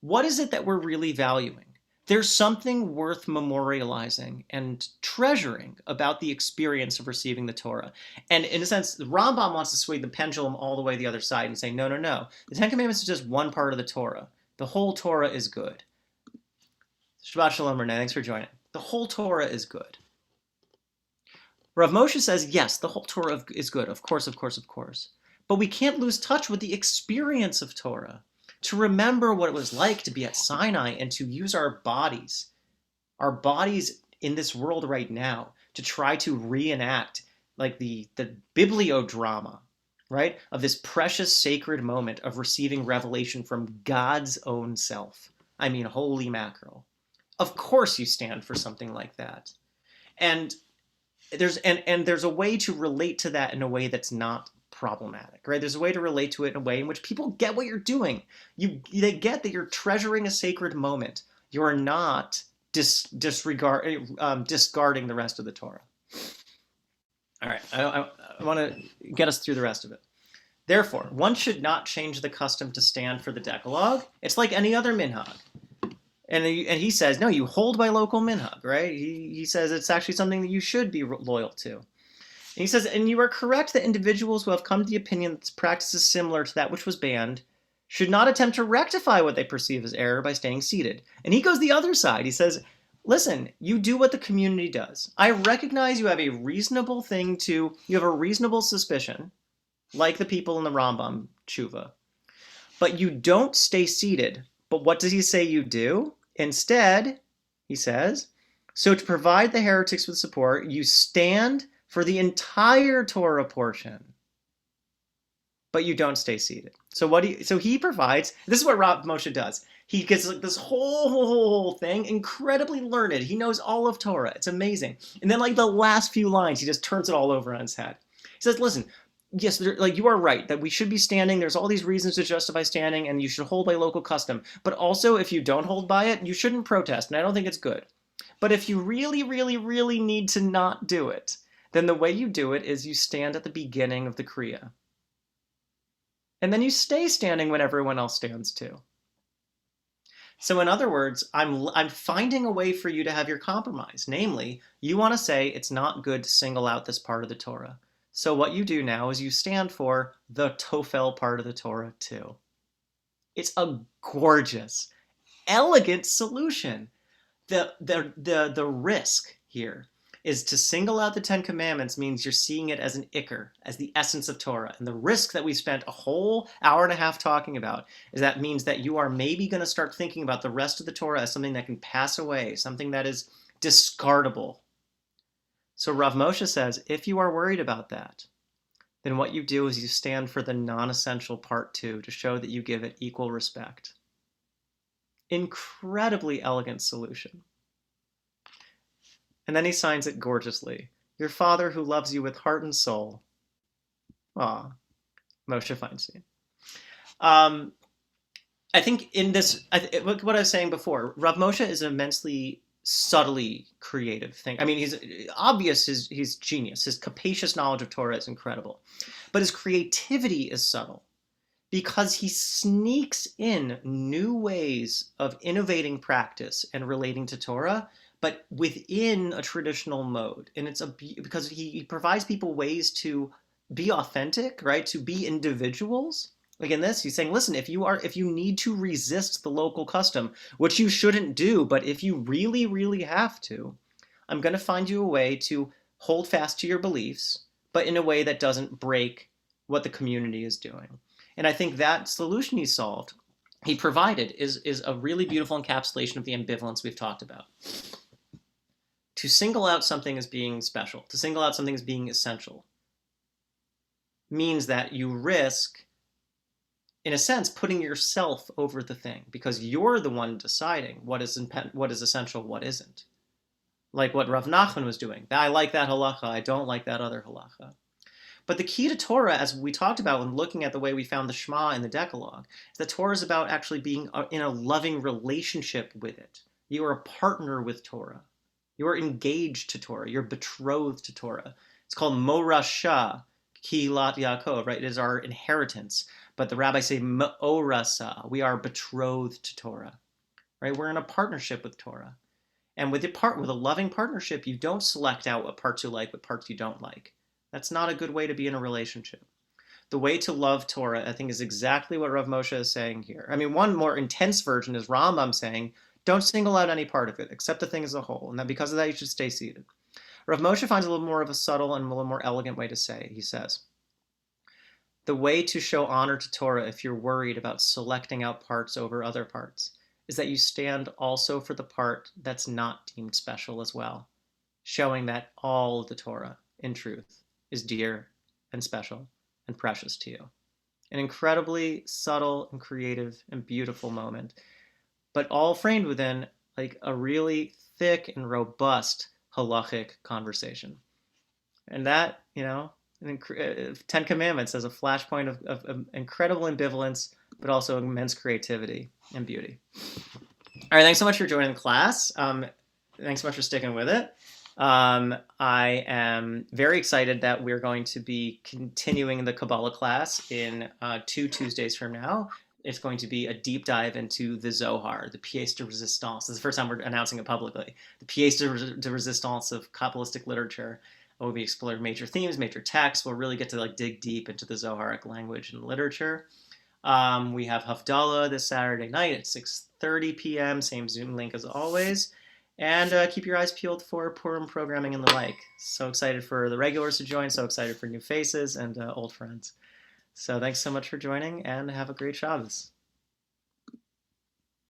what is it that we're really valuing? There's something worth memorializing and treasuring about the experience of receiving the Torah. And in a sense, the Rambam wants to sway the pendulum all the way the other side and say, no, no, no. The Ten Commandments is just one part of the Torah. The whole Torah is good. Shabbat Shalom, Renee. Thanks for joining. The whole Torah is good. Rav Moshe says, yes, the whole Torah is good. Of course, of course, of course. But we can't lose touch with the experience of Torah. To remember what it was like to be at Sinai and to use our bodies in this world right now, to try to reenact like the bibliodrama, right, of this precious sacred moment of receiving revelation from God's own self. I mean, holy mackerel. Of course you stand for something like that. And there's a way to relate to that in a way that's not problematic, right? There's a way to relate to it in a way in which people get what you're doing. They get that you're treasuring a sacred moment. You're not discarding the rest of the Torah. All right, I want to get us through the rest of it. Therefore, one should not change the custom to stand for the Decalogue. It's like any other minhag. And he says, no, you hold by local minhag, right? He says it's actually something that you should be loyal to. And he says, and you are correct that individuals who have come to the opinion that this practice is similar to that which was banned should not attempt to rectify what they perceive as error by staying seated. And he goes the other side. He says, listen, you do what the community does. I recognize you have a reasonable suspicion, like the people in the Rambam tshuva, but you don't stay seated. But what does he say you do? Instead, he says, so to provide the heretics with support, you stand for the entire Torah portion, but you don't stay seated. So he provides, this is what Rav Moshe does. He gets like this whole thing, incredibly learned. He knows all of Torah. It's amazing. And then like the last few lines, he just turns it all over on his head. He says, listen, yes, like you are right that we should be standing. There's all these reasons to justify standing, and you should hold by local custom. But also, if you don't hold by it, you shouldn't protest, and I don't think it's good. But if you really, really, really need to not do it, then the way you do it is you stand at the beginning of the Kriya. And then you stay standing when everyone else stands too. So in other words, I'm finding a way for you to have your compromise. Namely, you want to say it's not good to single out this part of the Torah. So what you do now is you stand for the Tofel part of the Torah too. It's a gorgeous, elegant solution. The risk here is to single out the Ten Commandments means you're seeing it as an ikar, as the essence of Torah. And the risk that we spent a whole hour and a half talking about is that means that you are maybe going to start thinking about the rest of the Torah as something that can pass away, something that is discardable. So Rav Moshe says, if you are worried about that, then what you do is you stand for the non-essential part too, to show that you give it equal respect. Incredibly elegant solution. And then he signs it gorgeously. Your Father who loves you with heart and soul. Ah, Moshe Feinstein. I think in this, what I was saying before, Rav Moshe is an immensely subtly creative thing. I mean, he's obvious his genius. His capacious knowledge of Torah is incredible. But his creativity is subtle because he sneaks in new ways of innovating practice and relating to Torah, but within a traditional mode. And it's because he provides people ways to be authentic, right? To be individuals. Like in this, he's saying, listen, if you need to resist the local custom, which you shouldn't do, but if you really, really have to, I'm going to find you a way to hold fast to your beliefs, but in a way that doesn't break what the community is doing. And I think that solution he provided is a really beautiful encapsulation of the ambivalence we've talked about. To single out something as being special, to single out something as being essential, means that you risk, in a sense, putting yourself over the thing, because you're the one deciding what is essential, what isn't. Like what Rav Nachman was doing. I like that halacha, I don't like that other halacha. But the key to Torah, as we talked about when looking at the way we found the Shema in the Decalogue, is that Torah is about actually being in a loving relationship with it. You are a partner with Torah. You are engaged to Torah. You're betrothed to Torah. It's called Morasha, Kilat Yaakov, right? It is our inheritance. But the rabbis say Me'orasa. We are betrothed to Torah, right? We're in a partnership with Torah. And with a loving partnership, you don't select out what parts you like, what parts you don't like. That's not a good way to be in a relationship. The way to love Torah, I think, is exactly what Rav Moshe is saying here. I mean, one more intense version is Rambam saying, don't single out any part of it, accept the thing as a whole, and that because of that, you should stay seated. Rav Moshe finds a little more of a subtle and a little more elegant way to say it. He says, the way to show honor to Torah if you're worried about selecting out parts over other parts is that you stand also for the part that's not deemed special as well, showing that all of the Torah, in truth, is dear and special and precious to you. An incredibly subtle and creative and beautiful moment, but all framed within like a really thick and robust halachic conversation. And that, Ten Commandments as a flashpoint of incredible ambivalence, but also immense creativity and beauty. All right, thanks so much for joining the class. Thanks so much for sticking with it. I am very excited that we're going to be continuing the Kabbalah class in 2 Tuesdays from now. It's going to be a deep dive into the Zohar, the pièce de résistance. This is the first time we're announcing it publicly. The pièce de résistance of Kabbalistic literature. We'll be exploring major themes, major texts. We'll really get to dig deep into the Zoharic language and literature. We have Havdalah this Saturday night at 6:30 p.m. Same Zoom link as always. And keep your eyes peeled for Purim programming and the like. So excited for the regulars to join. So excited for new faces and old friends. So thanks so much for joining, and have a great Shabbos.